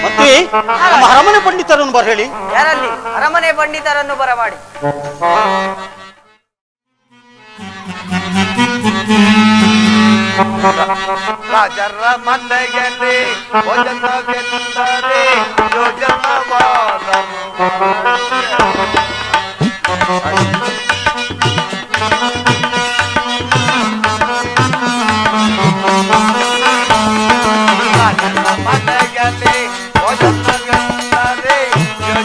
ಮತ್ತೆ ನಮ್ಮ ಅರಮನೆ ಪಂಡಿತರನ್ನು ಬರ ಹೇಳಿ. ಯಾರಲ್ಲಿ? ಅರಮನೆ ಪಂಡಿತರನ್ನು ಬರಮಾಡಿ. ರಾಜರ ಮನೆಯಲ್ಲಿ ಭೋಜನವೆಂದರೆ ಯೋಜನವಾದನು. ರಾಜರ ಮನೆಯಲ್ಲಿ ಭೋಜನವೆಂದರೆ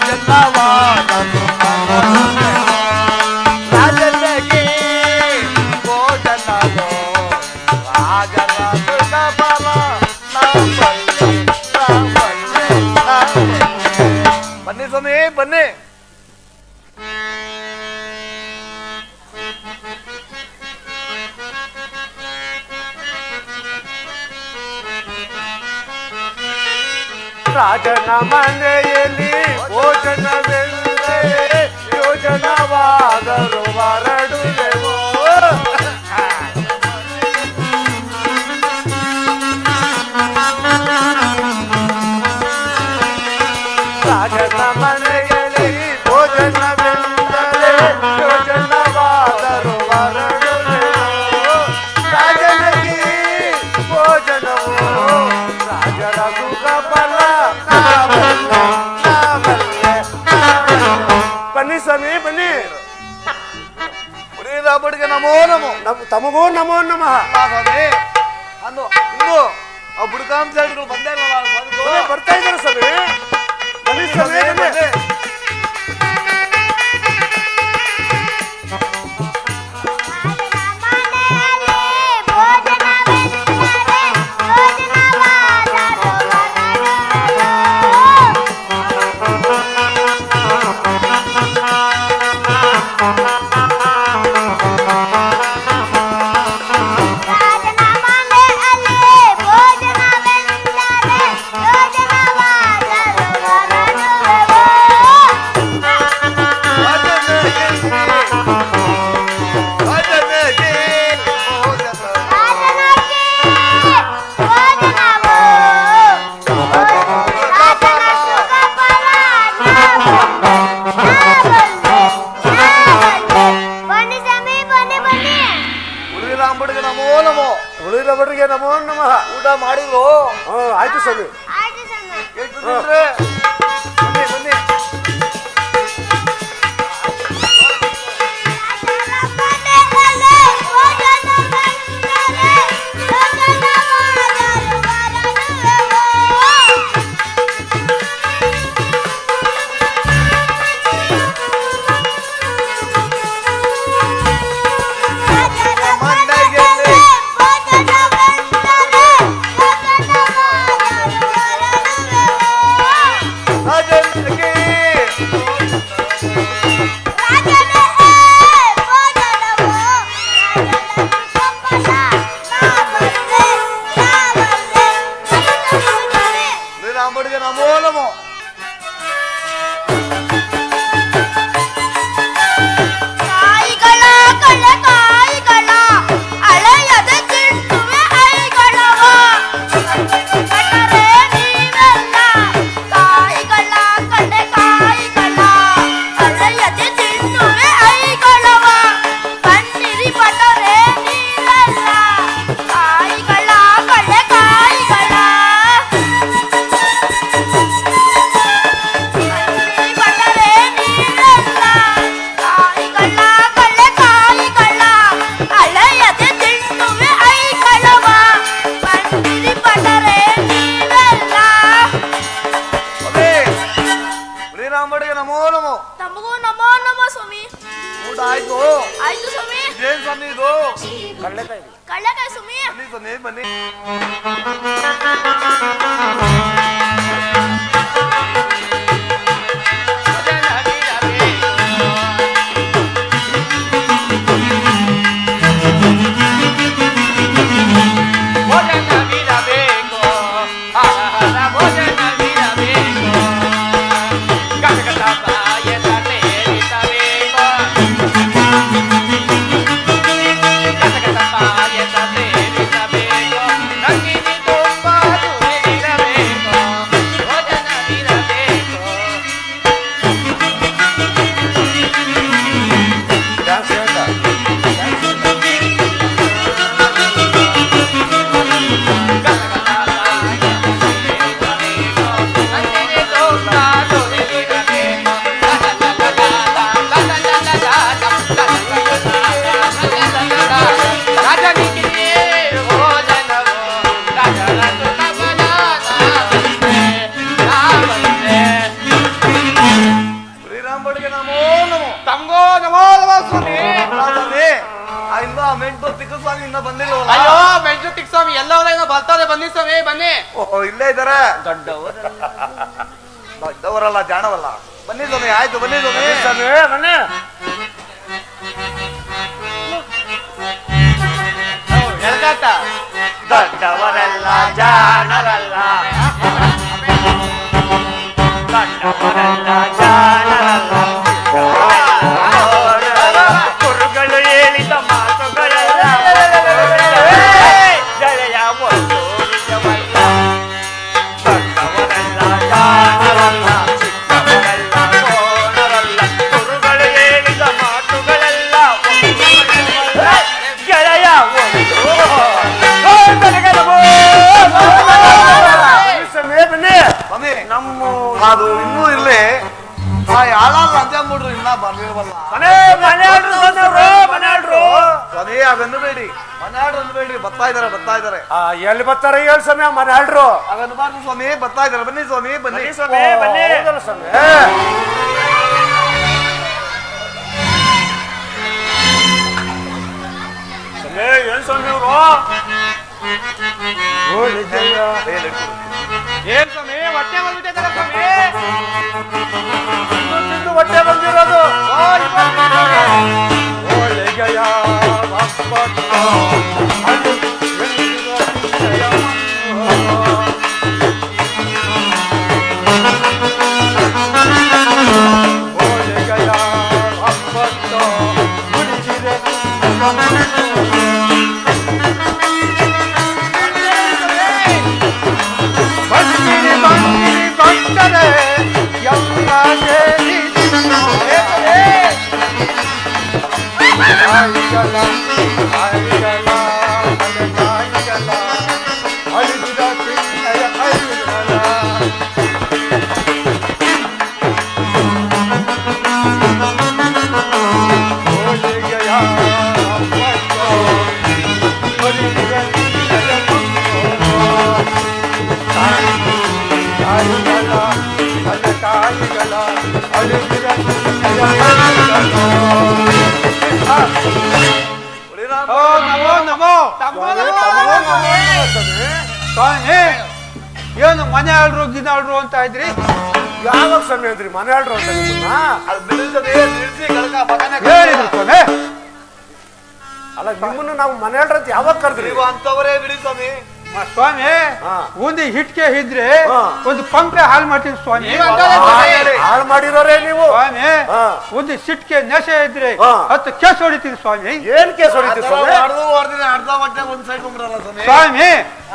ಯೋಜನವಾದನು. ರಾಜನಿಗೆ ಭೋಜನವೋ ರಾಜರ ಸುಖಬಲ ನಾವಲ್ಲೇ ನಾವಲ್ಲೇ ನಾವಲ್ಲೇ. ಬನ್ನಿ ಸ್ವಾಮಿ ಬನ್ನಿ. ರಾಜನ ಮನೆಯಲ್ಲಿ ಭೋಜನವೆಂದರೆ ಯೋಜನವಾದರೂ ಹೊರಡುವೆವೋ. ರಾಜನ ಮನೆಯಲ್ಲಿ ಭೋಜನವೆಂದರೆ ಯೋಜನವಾದರೂ ಹೊರಡುವೆವೋ. ರಾಜನಿಗೆ ಭೋಜನವೋ ರಾಜರ ಸುಖ ಫಲ ನಾವಲ್ಲೇ ನಾವಲ್ಲೇ ನಾವಲ್ಲೇ. ಬನ್ನಿ ಸ್ವಾಮಿ ಬನ್ನಿ. ಬುಡಿಗೆ ನಮೋ ನಮೋ. ತಮಗೂ ನಮೋ ನಮಃ. ಸ್ವಾಮಿ ಅಂದು ಇನ್ನು ಆ ಬುಡಕಾಂಶಗಳು ಬಂದೇ ಬರ್ತಾ ಇದ್ದಾರೆ ಸ್ವಾಮಿ. ಬನ್ನಿ ಸ್ವಾಮಿ ಬನ್ನಿ. ಉಳಿದವರಿಗೆ ನಮೋ ನಮಃ. ಊಟ ಮಾಡಿದ್ರು? ಆಯ್ತು ಸ್ವಾಮಿ. ಬನ್ನಿ ಬನ್ನಿ. ನಮೋ ನಮೋ. ನಮೋ ನಮೋ. ತಮಗೂ ನಮೋ ನಮೋ ಸ್ವಾಮಿ. ಊಟ ಆಯ್ತು? ಆಯ್ತು ಸ್ವಾಮಿ. ಏನ್ ಸ್ವಾಮಿ ಇದು? ಕಡಲೆಕಾಯಿ. ಕಡಲೆಕಾಯಿ ಸ್ವಾಮಿ. ಬನ್ನಿ ಸ್ವಾಮಿ ಬನ್ನಿ. ಬಂದಿರಲ್ಲ. ಅಯ್ಯೋ ಮೆಜೆಸ್ಟಿಕ್ ಸ್ವಾಮಿ ಎಲ್ಲವರೇನೋ ಬರ್ತಾರೆ, ಬನ್ನಿ ಸ್ವಾಮಿ ಬನ್ನಿ. ಓ ಇಲ್ಲೇ ಇದ್ದಾರೆ. ದೊಡ್ಡವರಲ್ಲ ಜಾಣವಲ್ಲ. ಬನ್ನಿ ಸ್ವಾಮಿ, ಆಯ್ತು ಬನ್ನಿ ಸ್ವಾಮಿ. ಬನ್ನಿ ಎಳ್ಕಾಟ ದೊಡ್ಡವರಲ್ಲ ಜಾಣರಲ್ಲ, ದೊಡ್ಡವರಲ್ಲ ಜಾಣರಲ್ಲ, ಗುರುಗಳು ಹೇಳಿದ ಮಾತುಗಳೆಲ್ಲ ಜಯ ಒಂದು ನಿಜವಲ್ಲ. ದೊಡ್ಡವರಲ್ಲ ಜಾಣರಲ್ಲ, ಚಿಕ್ಕವರಲ್ಲ ಓಣರಲ್ಲ, ಗುರುಗಳು ಹೇಳಿದ ಮಾತುಗಳೆಲ್ಲ ಗೆಳೆಯ ಒಂದು. ಸ್ವಾಮಿ ನಮ್ಮ ಅದು ಇನ್ನೂ ಇರ್ಲಿ. ಆ ಯಾಳ ಲಂಚ ಮೂಡ್ರು ಇನ್ನ ಬರ್ಲಿಲ್ವಲ್ಲ. ಸ್ವಾಮಿ ಆಗನ್ನಬೇಡಿ, ಮನೆಯಾಡ್ರು ಅನ್ಬೇಡಿ. ಬರ್ತಾ ಇದಾರೆ. ಎಲ್ಲಿ ಬರ್ತಾರೆ ಹೇಳಿ ಸ್ವಾಮಿ ಮನೆ ಆಡ್ರು. ಆಗನ್ಬಾರ್ದು ಸ್ವಾಮಿ, ಬರ್ತಾ ಇದಾರೆ. ಬನ್ನಿ ಸ್ವಾಮಿ ಬನ್ನಿ. ಸ್ವಾಮಿ ಬನ್ನಿ ಸ್ವಾಮಿ. ಏನ್ ಸ್ವಾಮಿ ಇವರು? ಏನ್ ಸ್ವಾಮಿ ಹೊಟ್ಟೆ ಬಂದ್ಬಿಟ್ಟಿದ್ದಾರೆ ಸ್ವಾಮಿ. ಹೊಟ್ಟೆ ಬಂದಿರೋದು. ಸ್ವಾಮಿ ಏನು ಮನೆ ಆಳ್ರು ಗಿನಾಳ್ರು ಅಂತ ಇದ್ರಿ? ಯಾವ ಸಮಯ ಅಂದ್ರಿ ಮನೆ ಆಳ್ರು ಅಂತ ನಿಮ್ಮನ್ನ? ಅದು ಬಿಡಿಸದೆ ನಿಲ್ಸಿ ಕಳಕ ಮಗನ ಹೇಳಿದ್ರು ಸ್ವಾಮಿ. ಅಲ್ಲ ನಿಮ್ಮನ್ನು ನಾವು ಮನೆ ಆಳ್ರು ಅಂತ ಯಾವಾಗ ಕರೆದ್ರಿ? ನೀವು ಅಂತವರೇ ಬಿಡಿ ಸ್ವಾಮಿ. ಸ್ವಾಮಿ ಹಾ. ಒಂದು ಹಿಟ್ಕೆ ಇದ್ರೆ ಹಾ. ಒಂದು ಪಂಪೆ ಹಾಳು ಮಾಡ್ತೀನಿ ಸ್ವಾಮಿ. ಹಾಳು ಮಾಡಿರೋರೇ ನೀವು. ಸ್ವಾಮಿ ಹಾ. ಒಂದು ಸಿಟ್ಕೆ ನೆಶ ಇದ್ರೆ ಹಾ. 10 ಕೇಸ್ ಹೊಡಿತೀನಿ ಸ್ವಾಮಿ. ಏನ್ ಕೇಸ್ ಹೊಡಿತೀವಿ ಸ್ವಾಮಿ? ಅರ್ಧ ಹೊಟ್ಟೆ ಒಂದ್ ಸೈಡ್ ಕುಂಬಿಡಲ್ಲ ಸ್ವಾಮಿ. ಸ್ವಾಮಿ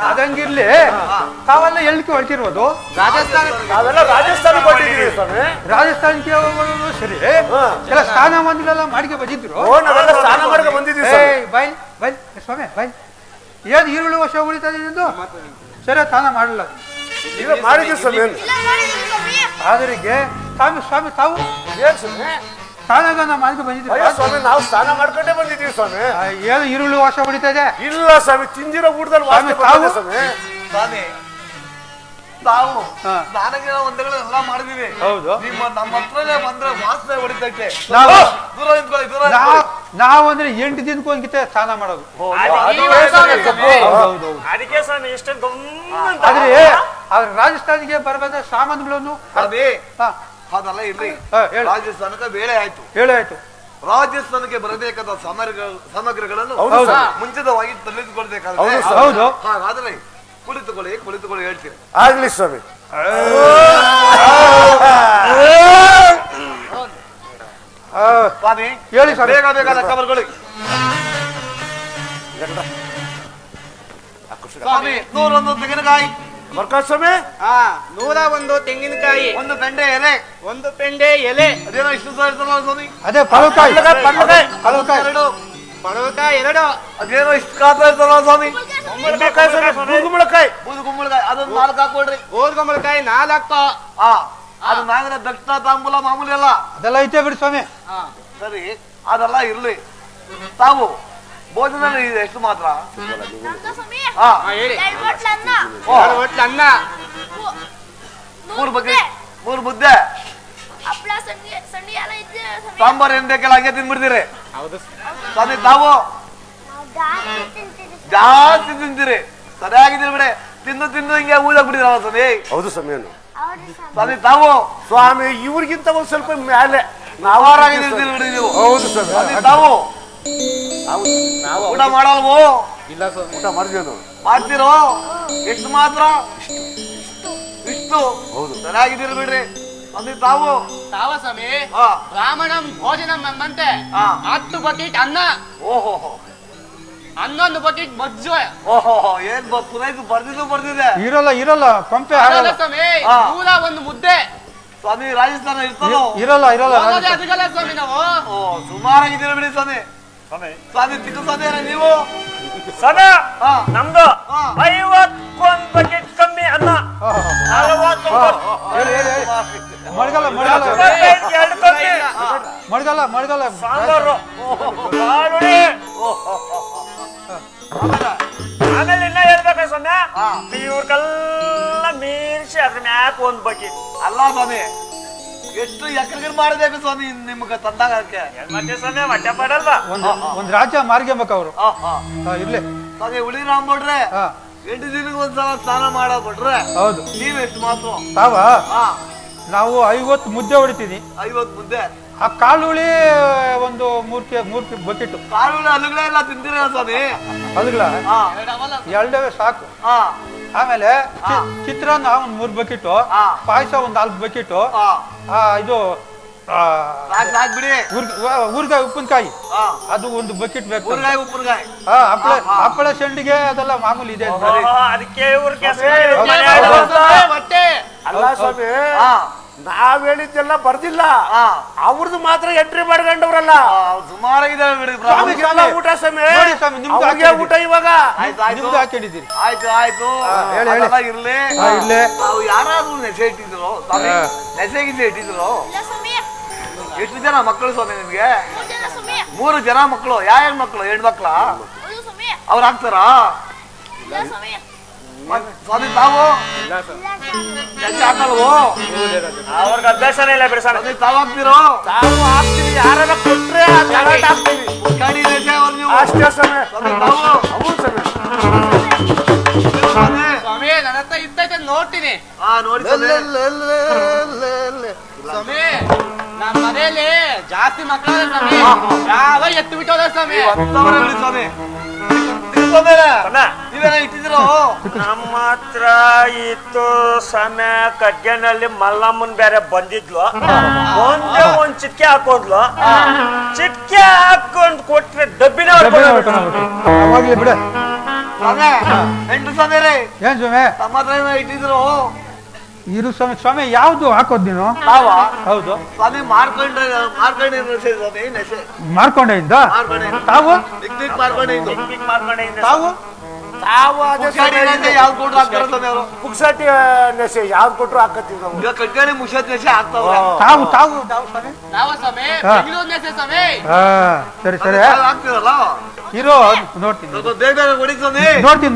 ಅದಂಗಿರ್ಲಿ ತಾವೆಲ್ಲ ಎಲ್ಲಿಗೆ ಹೊರಟಿರೋದು? ರಾಜಸ್ಥಾನ ನಾವೆಲ್ಲ ರಾಜಸ್ಥಾನಕ್ಕೆ ಹೊರಟಿದ್ದೀವಿ ಸ್ವಾಮಿ. ರಾಜಸ್ಥಾನಕ್ಕೆ ಹೋಗೋದು ಸರಿ. ಹಾ. ಎಲ್ಲ ಸ್ನಾನ ಮಂದಿರೆಲ್ಲ ಮಾಡಿಗೆ ಬಂದಿದ್ರು. ಓ ನಾವೆಲ್ಲ ಸ್ನಾನ ಮಾಡ್ಕೊಂಡು ಬಂದಿದ್ದೀವಿ ಸ್ವಾಮಿ. ಬಾಯ್ ಬಾಯ್ ಸ್ವಾಮಿ ಬಾಯ್. ಏನು ಈರುಳ್ಳಿ ವರ್ಷ ಉಳಿತದೆ ನಿಂದು? ಸರಿ ಸ್ನಾನ ಮಾಡಲ್ಲ. ನೀವೇ ಮಾಡಿದ್ದೀವಿ ಸ್ವಾಮಿ. ಇಲ್ಲ ಮಾಡಿದ್ರು ಸ್ವಾಮಿ. ಆದ್ರಿಗೆ ಸ್ವಾಮಿ ಸ್ವಾಮಿ ತಾವು ಏನ್ ಸ್ವಾಮಿ? ಸ್ನಾನಗಾನ ಮಾಡಿಗೆ ಅಯ್ಯೋ ಬಂದಿದ್ರು. ಸ್ವಾಮಿ ನಾವು ಸ್ನಾನ ಮಾಡ್ಕೊಂಡೇ ಬಂದಿದ್ದೀವಿ ಸ್ವಾಮಿ. ಏನು ಈರುಳ್ಳಿ ವರ್ಷ ಉಳಿತದೆ? ಇಲ್ಲ ಸ್ವಾಮಿ, ತಿಂದಿರೋ ಊಟದಲ್ಲಿ ವಾಸನೆ ಸ್ವಾಮಿ, ಬರ್ತದೆ ಸ್ವಾಮಿ. ಸ್ವಾಮಿ ತಾವು ಹಾ. ಸ್ನಾನಗಿನ ಒಂದೆಲ್ಲ ಮಾಡಿದೀವಿ. ಹೌದು. ನಿಮ್ಮ ನಮ್ಮ ಹತ್ರನೇ ಬಂದ್ರೆ ವಾಸನೆ ಹೊಡಿತೈತೆ. ನಾವು ದೂರ ನಿಂತ್ಕೊಳ್ಳಿ, ದೂರ ನಿಂತ್ಕೊಳ್ಳಿ. ನಾವು ಅಂದ್ರೆ 8 ದಿನಕ್ಕೊಂದ್ಕಿತ ಸ್ನಾನ ಮಾಡೋದು. ಅದುವೇ ಸ್ವಾಮಿ ತಪ್ಪು. ಹೌದು. ಅದಕ್ಕೆ ಸ್ವಾಮಿ ಎಷ್ಟು ಆದ್ರೆ ಅವ್ರ ರಾಜಸ್ಥಾನಿಗೆ ಬರಬಂದ ಸಾಮಾನುಗಳನ್ನು ಸ್ವಾಮಿ ಹಾ, ಅದೆಲ್ಲ ಇರ್ಲಿ. ಹಾ, ಹೇಳು. ರಾಜಸ್ಥಾನಕ್ಕೆ ಬೇಳೆ ಆಯ್ತು. ಹೇಳಾಯ್ತು. ರಾಜಸ್ಥಾನಕ್ಕೆ ಬರಬೇಕಾದ ಸಾಮಗ್ರಿಗಳನ್ನು ಹೌದು ಸರ್. ಮುಂಚಿತವಾಗಿ ಹೌದು ತಿಳಿದುಕೊಳ್ಬೇಕಾದ್ರೆ ಸರ್. ಹೌದು. ಹಾಗಾದ್ರೆ ಕುಳಿತುಕೊಳ್ಳಿ ಹೇಳ್ತೀನಿ. ಆಗ್ಲಿ ಸ್ವಾಮಿ. ಸ್ವಾಮಿ ಹೇಳಿ ಸ್ವಾಮಿ. ಬೇಗ ಬೇಗ ಲೆಕ್ಕ ಬರ್ಕೊಳ್ಳಿ. ಸ್ವಾಮಿ 101 ತೆಂಗಿನಕಾಯಿ. ಬರ್ಕ ಸ್ವಾಮಿ. 101 ತೆಂಗಿನಕಾಯಿ, ಒಂದು ಬೆಂಡೆ ಎಲೆ. ಒಂದು ಪೆಂಡೆ ಎಲೆ, ಅದೇನೋ ಇಷ್ಟು ಸಹ ಇರ್ತಲ್ಲ ಸ್ವಾಮಿ. ಅದೇ ಪಳಕಾಯಿ. ಪಡ್ಲಕಾಯಿ. ಪಳಕಾಯಿ. ಎರಡು. ಪಡವಕಾಯಿ 2, ಅದೇನೋ ಇಷ್ಟು ಕಾತ ಇರ್ತಲ್ಲ ಸ್ವಾಮಿ. ಕುಂಬಳಕಾಯಿ ಸ್ವಾಮಿ. ಕುಂಬಳಕಾಯಿ. ಬೂದು ಕುಂಬಳಕಾಯಿ ಅದೊಂದು 4 ಹಾಕೊಡ್ರಿ. ಓದ್ಕೊಂಬಳಕಾಯಿ 4. ಅದು ನಾಗರ ದಕ್ಷಿಣ ತಾಂಬೂಲ ಮಾಮೂಲಿ ಅಲ್ಲ. ಅದೆಲ್ಲ ಐತೆ ಬಿಡಿ ಸ್ವಾಮಿ. ಸರಿ ಅದೆಲ್ಲ ಇರ್ಲಿ. ತಾವು ಭೋಜನ ಎಷ್ಟು ಮಾತ್ರ? ನಮ್ದು ಸ್ವಾಮಿ. ಹಾ ಹೇಳಿ. 2 ಬಟ್ಲು ಅನ್ನ. 2 ಬಟ್ಲು ಅನ್ನ, 3 ಬಗ್ಗೆ 3 ಮುದ್ದೆ ಹಪ್ಳ ಸಂಡಿ ಸಂಡಿ ಎಲ್ಲ ಇದ್ದೆ ಸ್ವಾಮಿ. ಸಾಂಬಾರ್ ಏನ್ ಬೇಕಲ್ಲ ಹಂಗೆ ತಿನ್ಬಿಡ್ತೀರಿ. ಹೌದು ಸ್ವಾಮಿ ತಾವು ನಾವು ದಾಲ್ ತಿಂತೀವಿ ಜಾಸ್ತಿ ತಿಂತೀರಿ ಸರಿಯಾಗಿದ್ದೀರಿ ಬಿಡಿ ತಿಂದು ತಿಂದು ಹಿಂಗೆ ಊದಾಗ್ಬಿಟ್ಟಿರಲ್ಲ ಸ್ವಾಮಿ ಹೌದು ಸ್ವಾಮಿಯನ್ನು ಸ್ವಾಮಿ ತಾವು ಸ್ವಾಮಿ ಇವ್ರಿಗಿಂತ ಒಂದ್ ಸ್ವಲ್ಪ ಮೇಲೆ ನಾವಾಗಿದ್ದೀರಿ ಬಿಡಿ ನೀವು ಹೌದು ಸ್ವಾಮಿ ಸ್ವಾಮಿ ತಾವು ಊಟ ಮಾಡಲ್ವೋ ಇಲ್ಲ ಸ್ವಾಮಿ ಊಟ ಮಾಡಿದ್ವಿ ಮಾಡ್ತಿರೋ ಎಷ್ಟು ಮಾತ್ರ ಇಷ್ಟು ಹೌದು ಸರಿಯಾಗಿದ್ದೀರಿ ಬಿಡ್ರಿ ಸ್ವಾಮಿ ತಾವು ತಾವ ಸ್ವಾಮಿ ಹಾ ಬ್ರಾಹ್ಮಣಂ ಭೋಜನಂ ಎಂಬಂತೆ ಹಾ. 10 ಬಕೆಟ್ ಅನ್ನ ಓಹೋ 11 ಬಕೆಟ್ ಮಜ್ಜು ಓಹೋ ಏನ್ ಪುನಃ ಬರ್ದಿದೆ ಇರಲ್ಲ ಪಂಪೆ ಆಗಲ್ಲ ಸ್ವಾಮಿ ಹಾ. ಮೂಲ ಒಂದು ಮುದ್ದೆ ಸ್ವಾಮಿ ರಾಜಸ್ಥಾನ ಇರ್ತದೋ ಇರಲ್ಲ ಹೋಗೋದೇ ಅದಕ್ಕಲ್ಲ ಸ್ವಾಮಿ ನಾವು ಓ ಸುಮಾರಾಗಿದ್ದೀರಿ ಬಿಡಿ ಸ್ವಾಮಿ ಸ್ವಾಮಿ ಚಿಕ್ಕ ಸ್ವಾಮಿ ನೀವು ಸಮಯ ಹಾ ನಮ್ದು ಹಾ. 51 ಬಕೆಟ್ ಕಮ್ಮಿ ಅನ್ನ 49 ಮಳೆಗಾಲ 22 ಕಮ್ಮಿ ಮಳೆಗಾಲ ಸಾಂಬಾರು ಬಾಳುಳಿ. ಆಮೇಲೆ ಇನ್ನ ಹೇಳ್ಬೇಕ ಸೊನ್ನೆ ಹಾ. ಇವ್ರಿಗೆಲ್ಲ ಮೀರಿಸಿ ಅದ್ರ ಮ್ಯಾಕ್ 1 ಬಕೆಟ್ ಅಲ್ಲ ಸ್ವಾಮಿ ಎಷ್ಟು ಎಕರೆಗಳು ಮಾಡಬೇಕು ಸ್ವಾಮಿ ನಿಮ್ಗೆ ತಂದಾಗಕ್ಕೆ ಮತ್ತೆ ಸೊನ್ನೆ ಹೊಟ್ಟೆ ಪಡಲ್ವಾ ಒಂದ್ ರಾಜ್ಯ ಮಾರ್ಗಂಬಕ ಅವರು ಇರ್ಲಿ ಸ್ವಾಮಿ ಉಳಿ ರಾಮ್ಬಿಟ್ರೆ ಹಾ 8 ದಿನಕ್ಕೆ ಒಂದ್ಸಲ ಸ್ನಾನ ಮಾಡಬಿಟ್ರೆ ಹೌದು ನೀವೆಷ್ಟು ಮಾತ್ರ ತಾವ ಹಾ ನಾವು 50 ಮುದ್ದೆ ಹೊಡಿತೀನಿ 50 ಮುದ್ದೆ ಆ ಕಾಳುಳಿ ಒಂದು 3 ಬಕೆಟ್ ಕಾಳುಗಳು ಅಲ್ಲುಗಳೇ ಎಲ್ಲ ತಿಂತೀರ ಸ್ವಾಮಿ ಅಲ್ಗಳ ಹಾ ಎರಡವೇ ಸಾಕು ಹಾ ಆಮೇಲೆ ಹಾ. ಚಿತ್ರಾನ್ನ ಒಂದ್ 3 ಬಕೆಟ್ ಹಾ. ಪಾಯಸ ಒಂದ್ 4 ಬಕೆಟ್ ಹಾ ಇದು ಸಾಕ್ ಬಿಡಿ ಊರ್ಗಾಯಿ ಉಪ್ಪಿನಕಾಯಿ ಹಾ ಅದು ಒಂದು ಬಕೆಟ್ ಬೇಕು ಊರ್ಗಾಯಿ ಉಪ್ಪುರ್ಗಾಯಿ ಹಪ್ಪಳ ಹಾ. ಹಪ್ಪಳ ಸಂಡಿಗೆ ಅದೆಲ್ಲ ಮಾಮೂಲಿ ಇದೆ ಅದಕ್ಕೆ ಇವ್ರ ಕೆಲಸ ಹೊಟ್ಟೆ ಅಲ್ಲ ಸ್ವಾಮಿ ಹಾ ನಾವ್ ಹೇಳಿದ್ದೆಲ್ಲ ಬರ್ದಿಲ್ಲ ಹಾ ಅವ್ರದ್ದು ಮಾತ್ರ ಎಂಟ್ರಿ ಮಾಡ್ಕೊಂಡವ್ರಲ್ಲ ಸುಮಾರಾಗಿದ್ದಾವೆ ಬಿಡಿ ನಮ್ಗೆಲ್ಲ ಊಟ ಸ್ವಾಮಿ ನೋಡಿ ಸ್ವಾಮಿ, ನಿಮ್ದು ಅವ್ರಿಗೆ ಹಾಕಿದ್ದೀರಿ. ಊಟ ಇವಾಗ ಆಯ್ತು ಆಯ್ತು ನಿಮ್ದು ಹಾಕೊಂಡಿದ್ದೀರಿ ಆಯ್ತು ಹೇಳಿ. ಅದೆಲ್ಲ ಇರ್ಲಿ ಇರ್ಲಿ. ನಾವು ಯಾರಾದ್ರೂ ನೆಸೆ ಇಟ್ಟಿದ್ರು ಸ್ವಾಮಿ ಹಾ. ನೆಸೆಗಿಂದ ಇಟ್ಟಿದ್ರು ಇಲ್ಲ ಸ್ವಾಮಿ ಎಷ್ಟು ಜನ ಮಕ್ಕಳು ಸ್ವಾಮಿ ನಿಮ್ಗೆ 3 ಜನ ಸ್ವಾಮಿ 3 ಜನ ಮಕ್ಕಳು ಯಾವ ಮಕ್ಕಳು ಹೆಣ್ಮಕ್ಳ ಹೌದು ಸ್ವಾಮಿ ಅವ್ರು ಹಾಕ್ತಾರಾ ಇಲ್ಲ ಸ್ವಾಮಿ ಸ್ವಾಮಿ ತಾವು ಇಲ್ಲ ಸ್ವಾಮಿ ನೆಸೆ ಹಾಕಲ್ವೋ ಅವ್ರಿಗೆ ಅಭ್ಯಾಸನೇ ಇಲ್ಲ ಬಿಡಿಸೋಣ ಸ್ವಾಮಿ ತಾವು ಹಾಕ್ತಿರೋ ತಾವು ಹಾಕ್ತೀವಿ ಯಾರೆಲ್ಲ ಕೊಟ್ರೆ ಆ ತಗೊಂಡ್ ಹಾಕ್ತೀವಿ ಗಾಡಿ ನೆಸೆ ಅವ್ರು ನೀವು ಅಷ್ಟೇ ಸ್ವಾಮಿ ಸ್ವಾಮಿ ತಾವು ಹೌದು ಸ್ವಾಮಿ ಸ್ವಾಮಿ ಸ್ವಾಮಿ ನನ್ನ ಹತ್ರ ಇದ್ದೈತೆ ನೋಡ್ತೀನಿ ಹಾ ನೋಡಿ ಸ್ವಾಮಿ ಸ್ವಾಮಿ ನಮ್ಮ ಮನೇಲಿ ಜಾಸ್ತಿ ಮಕ್ಕಳ ಸ್ವಾಮಿ ಯಾವ ಎತ್ತು ಬಿಟ್ಟೋದ ಸ್ವಾಮಿ ಅಂತವರೇ ಬಿಡಿ ಸ್ವಾಮಿ ನೀವೇನ ಇಟ್ಟಿದ್ದೀರೋ ನಮ್ಮ ಹತ್ರ ಇತ್ತು ಸಮಯ ಕಡ್ಗೆನಲ್ಲಿ ಮಲ್ಲಮ್ಮನ್ ಬೇರೆ ಬಂದಿದ್ಲು ಒಂದೇ ಒಂದ್ ಚಿಟ್ಕೆ ಹಾಕೋದ್ಲು ಚಿಟ್ಕೆ ಹಾಕೊಂಡ್ ಕೊಟ್ರೆ ಡಬ್ಬಿನ ಅವಾಗ್ಲೇ ಬಿಡ ಸ್ವಾಮಿ ಎಂಟು ಸ್ವಾಮಿ ರೀ ಏನ್ ಸ್ವಾಮಿ ತಮ್ಮ ಹತ್ರ ಏನೋ ಇಟ್ಟಿದ್ರು ಇರು ಸ್ವಾಮಿ ಯಾವ್ದು ಹಾಕೋದ್ ನೀನು ತಾವ ಹೌದು ಸ್ವಾಮಿ ಮಾರ್ಕೊಂಡೆ ನೆಸೆ ಸ್ವಾಮಿ ನೆಸೆ ಮಾರ್ಕೊಂಡೆಯಿಂದ ಮಾರ್ಕೊಂಡೆ ತಾವು ದಿಕ್ ಮಾರ್ಕೊಂಡೆ ಮಾಡ್ಕೊಂಡಿದ್ದೆ ತಾವು ತಾವು ಅದೇ ಸ್ವಾಮಿ ಯಾವ್ದು ಕೊಟ್ರು ಹಾಕ್ತಾರ ಸ್ವಾಮಿ ಅವರು ಪುಕ್ಸಟಿ ನೆಸೆ ಯಾವ್ದು ಕೊಟ್ರು ಹಾಕತ್ತೀವಿ ನಾವು ಈಗ ಕಟ್ಕಳಿ ಮುಷತ್ ನೆಸೆ ಹಾಕ್ತಾವ್ರೆ ತಾವು ಸ್ವಾಮಿ ನಾವು ಸ್ವಾಮಿ ಹಾ. ಬೆಂಗಳೂರು ನೆಸೆ ಸ್ವಾಮಿ ಹಾ ಸರಿ ಹಾಕ್ತಿರಲ್ಲ ಇರೋ ನೋಡ್ತೀನಿ ಸ್ವಲ್ಪ ಬೇಗ ಬೇಗ ಹೊಡಿ ಸ್ವಾಮಿ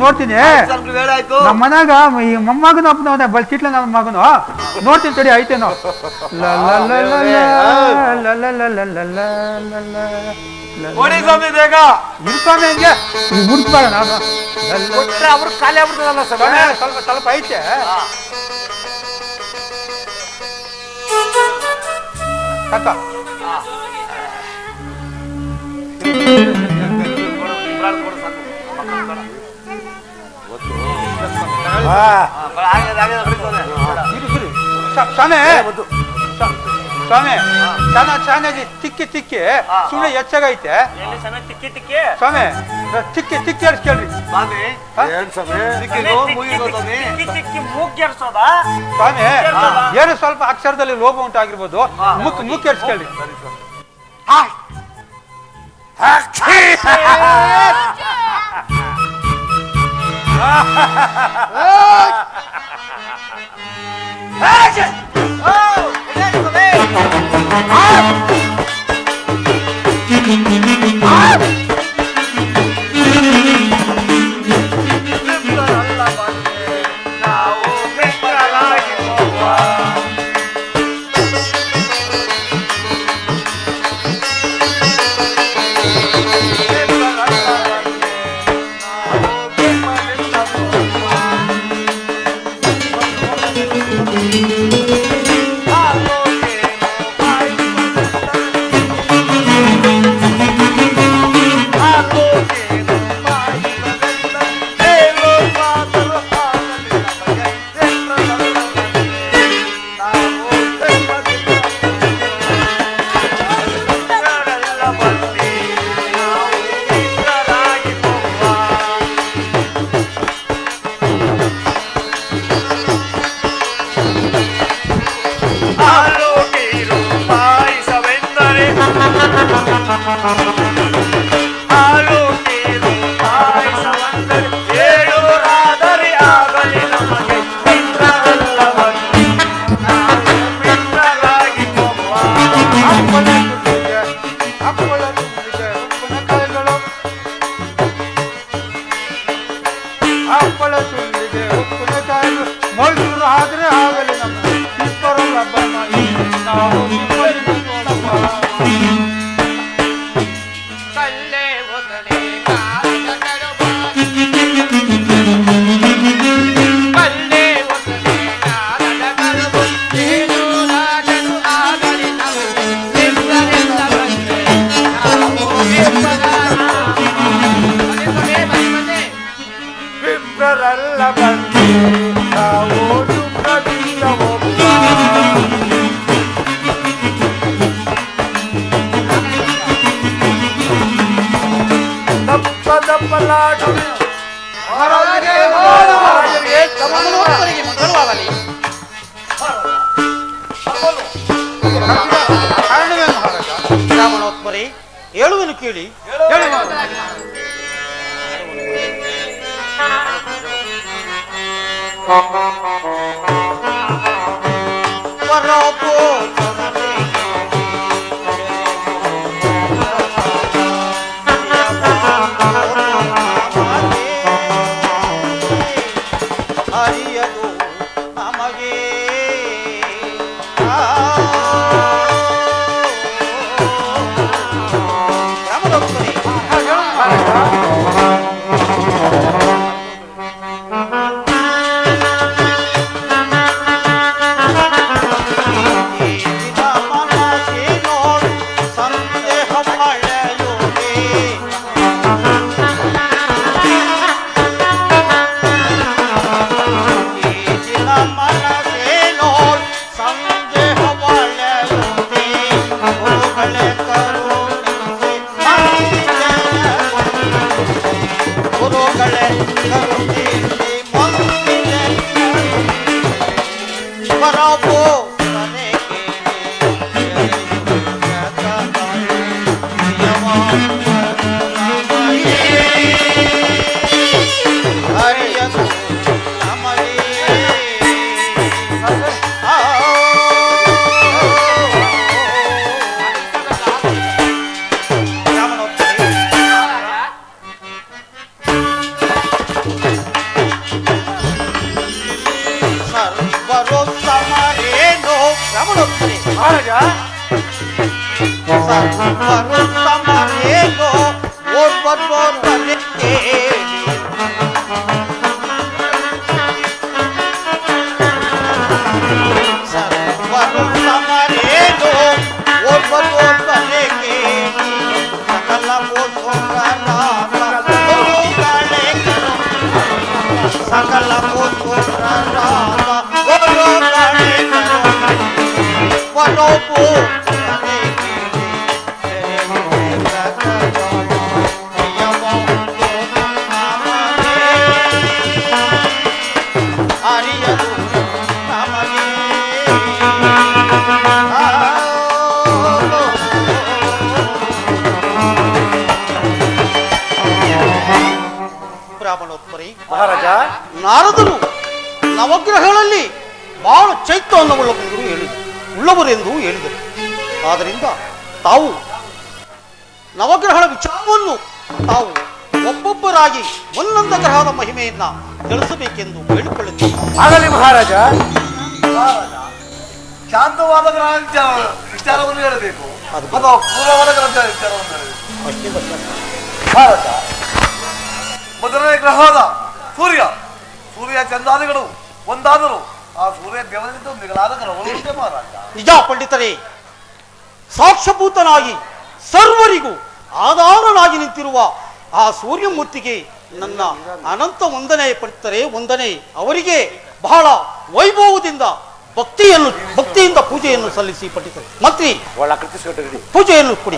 ನೋಡ್ತೀನಿ ಸ್ವಲ್ಪ ವೇಳೆ ಆಯ್ತು ನಮ್ಮ ಮನ್ಯಾಗ ಈ ಮೊಮ್ಮಗನ ಒಬ್ಬನ ಬಲ್ಕಿಟ್ಲ ನನ್ನ ಮಗನು ನೋಡ್ತೀನಿ ತಡಿ ಐತೇನೋ ಹೊಡಿ ಸ್ವಾಮಿ ಬೇಗ ಇರ್ತಾನೆ ಹಂಗೆ ಹುಡುಕ್ಬೇಡ ನಾನು ಕೊಟ್ರೆ ಅವ್ರು ಖಾಲಿ ಆಗ್ಬಿಡ್ತದಲ್ಲ ಸ್ವಾಮಿ ಸ್ವಲ್ಪ ಐತೆ ತಕ್ಕ ಹಾ ಇರು ಸ್ವಾಮಿ ಸ್ವಾಮಿ ಚೆನ್ನಾಗಿ ತಿಕ್ಕಿ ಸುಮ್ಮನೆ ಹೆಚ್ಚಾಗೈತೆ ಎಲ್ಲಿ ಸಮಯ ತಿಕ್ಕಿ ತಿಕ್ಕಿ ಸ್ವಾಮಿ ತಿಕ್ಕಿ ಅರ್ಸ್ ಕೇಳ್ರಿ ಸ್ವಾಮಿ ಏನ್ ಸ್ವಾಮಿ ಸಿಕ್ಕಿದ್ರು ಮುಗಿದು ಸ್ವಾಮಿ ತಿಕ್ಕಿ ತಿಕ್ಕಿ ಮೂಗ್ಗೆರ್ಸೋದ ಸ್ವಾಮಿ ಏನು ಸ್ವಲ್ಪ ಅಕ್ಷರದಲ್ಲಿ ಲೋಪ ಉಂಟಾಗಿರ್ಬೋದು ಮುಖ್ಯ ಅರ್ಸ್ ಕೇಳ್ರಿ ಹಪ್ಪಳ ಸುಳ್ಳಿಗೆ ಉಪ್ಪಿನಕಾಯಿ ಮೈಸೂರು ಆದ್ರೆ ಆಗಲಿ ನಮ್ಮ ಇಬ್ಬರಲ್ಲ ಹಬ್ಬ ಮಾಡಿ ನಾವು ಕಳ್ಳೆ ಒದನೆ ಕಾಲದ ಕರಬ ಕಳ್ಳೆ ಒದನೆ ಕಾಲದ ಕರಬ ಏನು ರಾಜನು ಆಗಲಿ ನಮಗೆ ಇಬ್ಬರೆಲ್ಲ ಬಂದೆ ನಾವು ಇಬ್ಬರಲ್ಲ ಬಂದೆ ನಾವು ದುಃಖದಿಂದ ಹೋಗುವ ದಪ್ಪ ದಪ್ಪಲಾಡು ಮಂಗಳವಾಗಲಿ ಕಾರಣವೇನು ಮಹಾರಾಜ? ಬ್ರಾಹ್ಮಣೋತ್ಪರಿ ಹೇಳುವೆನು ಕೇಳಿ. ಹೇಳಿ ಮಹಾರಾಜ. ಹರಿಯದು ನಮಗೆ ಬ್ರಾಹ್ಮಣೋತ್ಪರಿ ಮಹಾರಾಜ, ನಾರದರು ನವಗ್ರಹಗಳಲ್ಲಿ ಬಹಳ ಚೈತನ್ಯವುಳ್ಳವರು ಉಳ್ಳವರೆಂದು ಹೇಳಿದರು. ಆದ್ದರಿಂದ ತಾವು ನವಗ್ರಹಗಳ ವಿಚಾರವನ್ನು ತಾವು ಒಬ್ಬೊಬ್ಬರಾಗಿ ಒಂದೊಂದು ಗ್ರಹದ ಮಹಿಮೆಯನ್ನ ತಿಳಿಸಬೇಕೆಂದು ಹೇಳಿಕೊಳ್ಳುತ್ತೇವೆ. ಆಗಲಿ ಮಹಾರಾಜ. ಶಾಂತವಾದ ಗ್ರಹ ವಿಚಾರವನ್ನು ಹೇಳಬೇಕು ಅಥವಾ ಕ್ರೂರವಾದ ಗ್ರಹ ವಿಚಾರವನ್ನು ಹೇಳಬೇಕು. ಅಷ್ಟೇ ಬರ್ತದೆ. ಭಾರತ ಮೊದಲನೇ ಗ್ರಹವಾದ ಸೂರ್ಯ ಚಂದ್ರಾದಿಗಳು ಒಂದಾದರೂ ಆ ಸೂರ್ಯ ದೇವನಿಂದ ಮಿಗಿಲಾದ ಕರವಲುಂಟೆ ಮಹಾರಾಜ. ನಿಜ ಪಂಡಿತರೇ, ಸಾಕ್ಷಭೂತನಾಗಿ ಸರ್ವರಿಗೂ ಆಧಾರನಾಗಿ ನಿಂತಿರುವ ಆ ಸೂರ್ಯಮೂರ್ತಿಗೆ ನನ್ನ ಅನಂತ ವಂದನೆ ಪಂಡಿತರೇ, ವಂದನೆ. ಅವರಿಗೆ ಬಹಳ ವೈಭವದಿಂದ ಭಕ್ತಿಯಿಂದ ಪೂಜೆಯನ್ನು ಸಲ್ಲಿಸಿ ಪಂಡಿತರೇ. ಮಂತ್ರಿ ಪೂಜೆಯನ್ನು ಕೊಡಿ.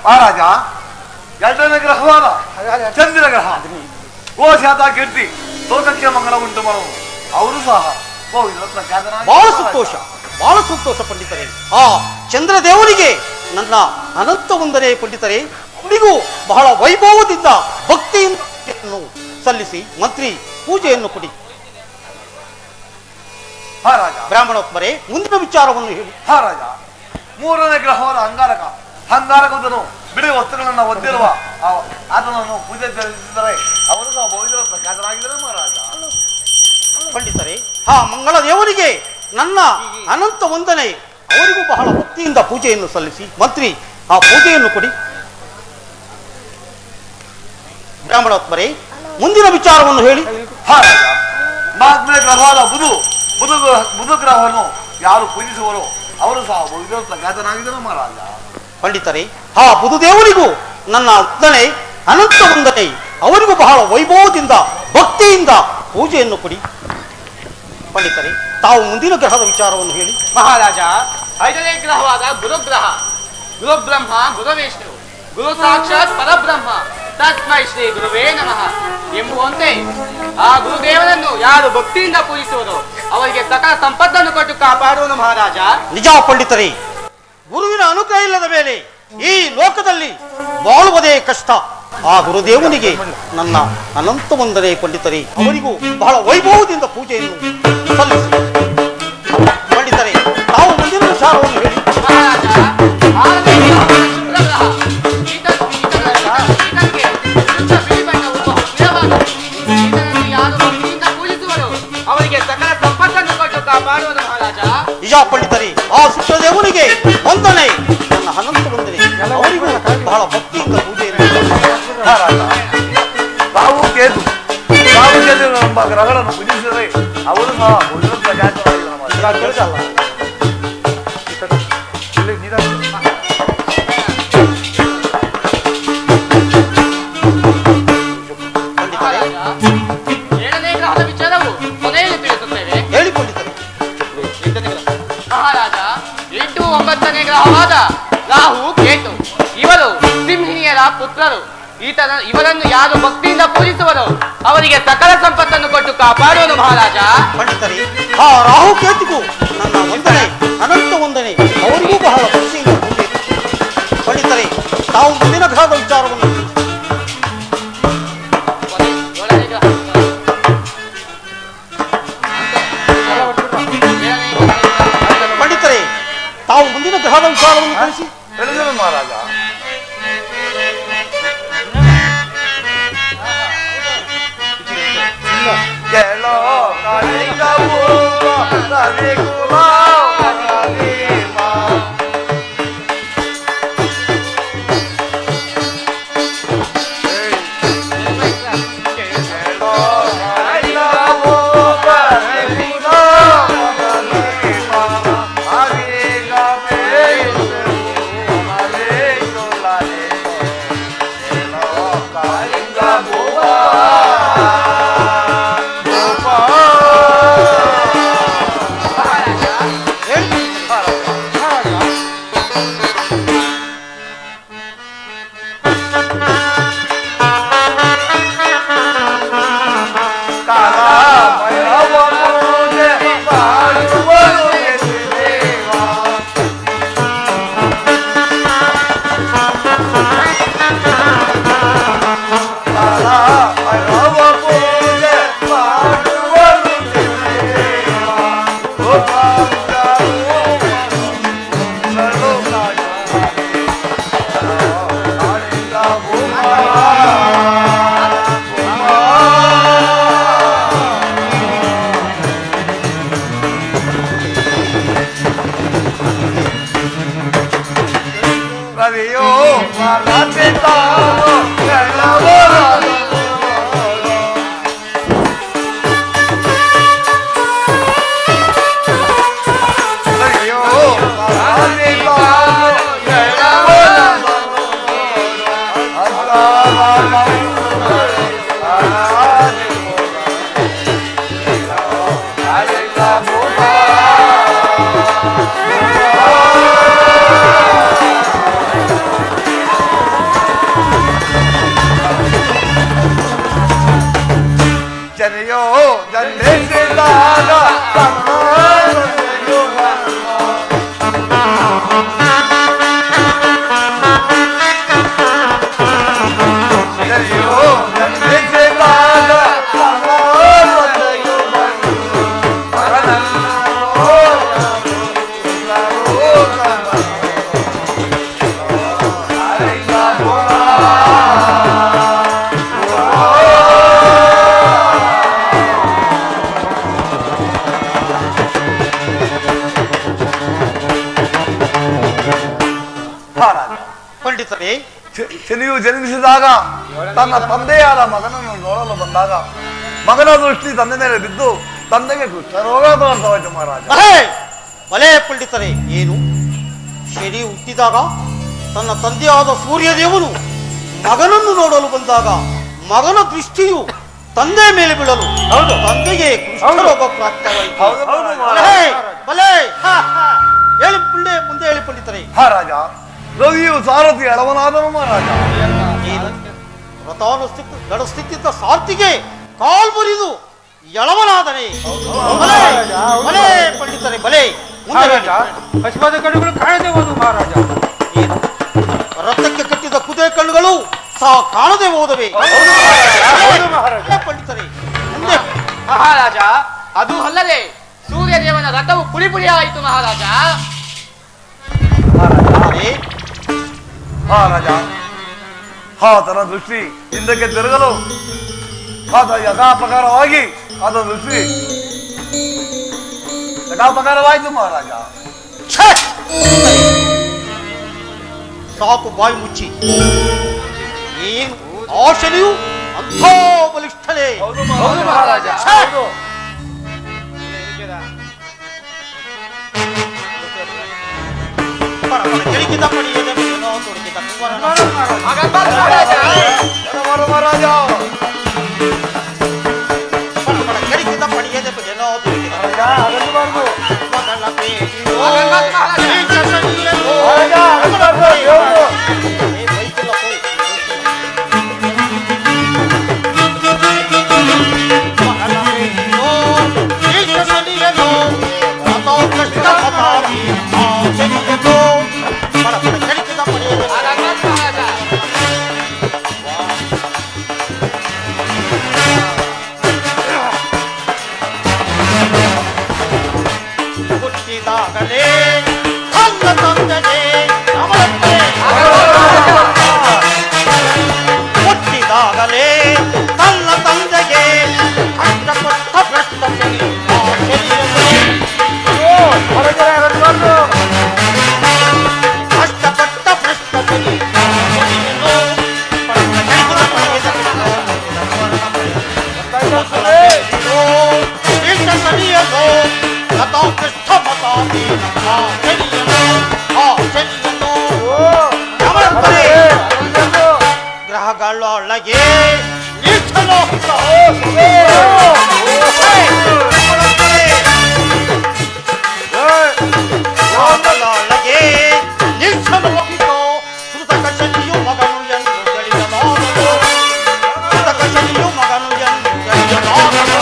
ಮಹಾರಾಜ, ಎರಡನೇ ಗ್ರಹವಾದ ಚಂದ್ರ ಗ್ರಹ ಗೋಶಾತ ಕೀರ್ತಿ ಲೋಕಕ್ಕೆ ಮಂಗಲ ಉಂಟು ಮಾಡುವುದು ಅವರು ಸಹ ಬಹಳ ಸಂತೋಷ ಪಂಡಿತರೇ. ಆ ಚಂದ್ರದೇವನಿಗೆ ನನ್ನ ಅನಂತ ವಂದನೆ ಪಂಡಿತರೇ. ಅವರಿಗೂ ಬಹಳ ವೈಭವದಿಂದ ಭಕ್ತಿಯನ್ನು ಸಲ್ಲಿಸಿ ಮಂತ್ರಿ ಪೂಜೆಯನ್ನು ಕೊಡಿ. ಮಹಾರಾಜ, ಬ್ರಾಹ್ಮಣೋತ್ತಮರೇ, ಮುಂದಿನ ವಿಚಾರವನ್ನು ಹೇಳಿ. ಮಹಾರಾಜ, ಮೂರನೇ ಗ್ರಹವಾದ ಅಂಗಾರಕದನು ಬಿಳಿ ವಸ್ತ್ರಗಳನ್ನು ಹೊಂದಿರುವ ಆತನನ್ನು ಪೂಜೆ ಸಲ್ಲಿಸಿದರೆ ಅವರು ಸಹ ಬಹುಜನ ಪ್ರಖ್ಯಾತರಾಗಿದ್ದಾರೆ ಮಹಾರಾಜ. ಪಂಡಿತರೇ, ಆ ಮಂಗಳ ದೇವರಿಗೆ ನನ್ನ ಅನಂತ ವಂದನೆ. ಅವರಿಗೂ ಬಹಳ ಭಕ್ತಿಯಿಂದ ಪೂಜೆಯನ್ನು ಸಲ್ಲಿಸಿ ಮಂತ್ರಿ ಆ ಪೂಜೆಯನ್ನು ಕೊಡಿ. ಬ್ರಾಹ್ಮಣೋತ್ತಮರೇ, ಮುಂದಿನ ವಿಚಾರವನ್ನು ಹೇಳಿ. ಮಹಾರಾಜ, ನಾಲ್ಕನೇ ಗ್ರಹವಾದ ಬುಧ ಗ್ರಹವನ್ನು ಯಾರು ಪೂಜಿಸುವರೋ ಅವರು ಸಹ ಬಹುಜನ ಪ್ರಖ್ಯಾತರಾಗಿದ್ದಾರೆ ಮಹಾರಾಜ. ಪಂಡಿತರೇ, ಆ ಬುಧದೇವರಿಗೂ ನನ್ನ ವಂದನೆ, ಅನಂತ ವಂದನೆ. ಅವರಿಗೂ ಬಹಳ ವೈಭವದಿಂದ ಭಕ್ತಿಯಿಂದ ಪೂಜೆಯನ್ನು ಕೊಡಿ. ಪಂಡಿತರೇ, ತಾವು ಮುಂದಿನ ಗ್ರಹದ ವಿಚಾರವನ್ನು ಹೇಳಿ. ಮಹಾರಾಜ, ಐದನೇ ಗ್ರಹವಾದ ಗುರುಗ್ರಹ. ಗುರುಬ್ರಹ್ಮ ಗುರುವಿಷ್ಣು, ಗುರು ಸಾಕ್ಷಾತ್ ಪರಬ್ರಹ್ಮ, ತಸ್ಮೈ ಶ್ರೀ ಗುರುವೇ ನಮಃ ಎಂಬುವಂತೆ ಆ ಗುರುದೇವನನ್ನು ಯಾರು ಭಕ್ತಿಯಿಂದ ಪೂಜಿಸುವರು ಅವರಿಗೆ ಸಕಲ ಸಂಪತ್ತನ್ನು ಕೊಟ್ಟು ಕಾಪಾಡುವನು ಮಹಾರಾಜ. ನಿಜ ಪಂಡಿತರೇ, ಗುರುವಿನ ಅನುಗ್ರಹ ಇಲ್ಲದ ಮೇಲೆ ಈ ಲೋಕದಲ್ಲಿ ಬಾಳುವುದೇ ಕಷ್ಟ. ಆ ಗುರುದೇವನಿಗೆ ನನ್ನ ಅನಂತ ವಂದನೆ ಪಂಡಿತರೇ. ಅವರಿಗೂ ಬಹಳ ವೈಭವದಿಂದ ಪೂಜೆಯನ್ನು ಸಲ್ಲಿಸಿ. ಪಂಡಿತರೇ, ತಾವು ಮುಂದಿನ ವಿಚಾರವನ್ನು ಹೇಳಿ. ಮಹಾರಾಜ, ಆರನೇ ಗ್ರಹವಾದ ಶುಕ್ರಗ್ರಹ. ಈತನಿಗೆ ಶುದ್ಧ ಬಿಳಿ ಬಣ್ಣವು ಬಹು ಪ್ರಿಯವಾದದ್ದು. ಈತನನ್ನು ಯಾರು ಭಕ್ತಿಯಿಂದ ಪೂಜಿಸುವರು ಅವರಿಗೆ ಸಕಲ ಸಂಪತ್ತನ್ನು ಕೊಟ್ಟು ಕಾಪಾಡುವುದು ಮಹಾರಾಜ. ನಿಜ ಪಂಡಿತರೇ, ಆ ಶುಕ್ರದೇವನಿಗೆ ವಂದನೆ, ನನ್ನ ಅನಂತ ವಂದನೆ. ಅವರಿಗೂ ಬಹಳ ಭಕ್ತಿಯಿಂದ ಪೂಜೆಯನ್ನು ಮಹಾರಾಜ, ರಾಹು ಕೇತು ಎಂಬ ಗ್ರಹಗಳನ್ನು ಪೂಜಿಸಿದರೆ ಅವರು ಸಹ ಬಹುಜನ ಪ್ರಖ್ಯಾತರಾಗಿದ್ದಾರೆ ಮಹಾರಾಜ. ಏಳನೇ ಗ್ರಹದ ವಿಚಾರವು ಕೊನೆಯಲ್ಲಿ ತಿಳಿಸುತ್ತೇವೆ. ಹೇಳಿ ಪಂಡಿತರೇ. ಮಹಾರಾಜ, 8, 9ನೇ ಗ್ರಹವಾದ ರಾಹು ಕೇತು ಇವರು ಸಿಂಹಿಣಿಯರ ಪುತ್ರರು. ಇವರನ್ನು ಯಾರು ಭಕ್ತಿಯಿಂದ ಪೂಜಿಸುವರು ಅವರಿಗೆ ಸಕಲ ಸಂಪತ್ತನ್ನು ಕೊಟ್ಟು ಕಾಪಾಡುವನು ಮಹಾರಾಜ. ಪಂಡಿತರೇ, ಆ ರಾಹು ಕೇತಿಗೂ ನನ್ನ ವಂದನೆ, ಅನಂತ ವಂದನೆ. ಅವರಿಗೂ ಬಹಳ ಭಕ್ತಿಯಿಂದ ಪೂಜೆ. ಪಂಡಿತರೇ, ತಾವು ಮುಂದಿನ ಗ್ರಹದ ವಿಚಾರವನ್ನು ಹೇಳಿ. ಏಳನೇ ಗ್ರಹ. ಪಂಡಿತರೇ, ತಾವು ಮುಂದಿನ ಗ್ರಹದ ವಿಚಾರವನ್ನು ತಿಳಿಸಿ. ಹೇಳಿದರು ಮಹಾರಾಜ. ಕೇಳೋ ಕಾಳಿಂಗವು ರವಿಕುಲ ರವಿಮಾ. ಕೇಳೋ ಕಾಳಿಂಗವು ರವಿಕುಲ ರವಿಮಾ. ಆವೇಗ ಬೇಯುವುದು ಮಲೆಯುಲಾನೆ. ಕೇಳೋ ಕಾಳಿಂಗವು ರವಿಯೋ ಪಂಡಿತರೇ, ಶನಿಯು ಜನ್ಮಿಸಿದಾಗ ತನ್ನ ತಂದೆಯಾದ ಮಗನನ್ನು ನೋಡಲು ಬಂದಾಗ ಮಗನ ದೃಷ್ಟಿ ತಂದೆ ಮೇಲೆ ಬಿದ್ದು ತಂದೆಗೆ ಕುಷ್ಠರೋಗವಾಯಿತು ಮಹಾರಾಜ. ಬಲೆ ಪಂಡಿತರೇ, ಏನು ಶನಿ ಹುಟ್ಟಿದಾಗ ತನ್ನ ತಂದೆಯಾದ ಸೂರ್ಯದೇವನು ಮಗನನ್ನು ನೋಡಲು ಬಂದಾಗ ಮಗನ ದೃಷ್ಟಿಯು ತಂದೆ ಮೇಲೆ ಬೀಳಲು ತಂದೆಗೆ ಕುಷ್ಠರೋಗ ಪ್ರಾಪ್ತವಾಯಿತು. ಬಲೆ ಹೇಳಿ ಮುಂದೆ ಹೇಳಿ ಪಂಡಿತರೇ. ಮಹಾರಾಜ, ರವಿಯು ಸಾರಥಿ ಎಳವನಾದನು ಮಹಾರಾಜ. ವ್ರತಾನುಷ್ಠಿತ ನಡೆಸುತ್ತಿದ್ದ ಸಾರ್ಥಿಗೆ ಕಾಲ್ ಮುರಿದು ಎಳವನಾದನೆ. ಬಲೆ ಪಂಡಿತರೇ, ಬಲೆ ಹಸಿವಾದ ಕಣ್ಣುಗಳು ಕಾಣದೆ ಹೋದವು ಮಹಾರಾಜ. ರಥಕ್ಕೆ ಕಟ್ಟಿದ ಕುದುರೆ ಕಣ್ಣುಗಳು ಸಹ ಕಾಣದೆ ಹೋದವೆ. ಪಂಡಿತರೇ, ಮುಂದೆ. ಮಹಾರಾಜ, ಅದು ಅಲ್ಲದೆ ಸೂರ್ಯದೇವನ ರಥವು ಪುಡಿಪುಡಿಯಾಯಿತು ಮಹಾರಾಜ. ಮಹಾರಾಜ, ಆತನ ದೃಷ್ಟಿ ಹಿಂದಕ್ಕೆ ತಿರುಗಲು ಆತ ಯಥಾಪ್ರಕಾರವಾಗಿ ಆತನ ದೃಷ್ಟಿ ಯಥಾಪ್ರಕಾರವಾಯಿತು ಮಹಾರಾಜ. ಸಾಕು, ಬಾಯಿ ಮುಚ್ಚಿ. ಏನು ಆಶನೆಯು ಅಂಥ ಬಲಿಷ್ಠನೇ. ಹೌದು ಮಹಾರಾಜ. ಕೆಳಗಿದ ಪಡೆಯದೆ ಏನೋ ತೊಡಗಿದ ಕುವರನ. ಮಹಾರಾಜ ಕೆಳಗಿದ ಪಡೆಯದೆ ಏನೋ ತೊಡಗಿದ ಮಗಳ ಬೇಡಿಯೋ. ಹುಟ್ಟಿದಾಗಲೇ ತಂದ ತಂದನೆ ಹುಟ್ಟಿದಾಗಲೇ ತನ್ನ ತಂದೆಗೆ ಕಷ್ಟಪಟ್ಟ ಭ್ರಷ್ಟ ಕಷ್ಟಪಟ್ಟ ಭ್ರಷ್ಟ ಸರಿಯಲು ಕೃಷ್ಣ ಮತಾದಿ ಗ್ರಹಗಳೊಳಗೆ ಗ್ರಹಗಳೊಳಗೆ ನಿಲ್ಸಲೋಹಿತೋ ಕೃತಕ ಶನಿಯು ಮಗನು ಎಂದು ತಿಳಿಯಲಾಗದು. ಕೃತಕ ಶನಿಯು ಮಗನು ಎಂದು ತಿಳಿಯಲಾಗದು.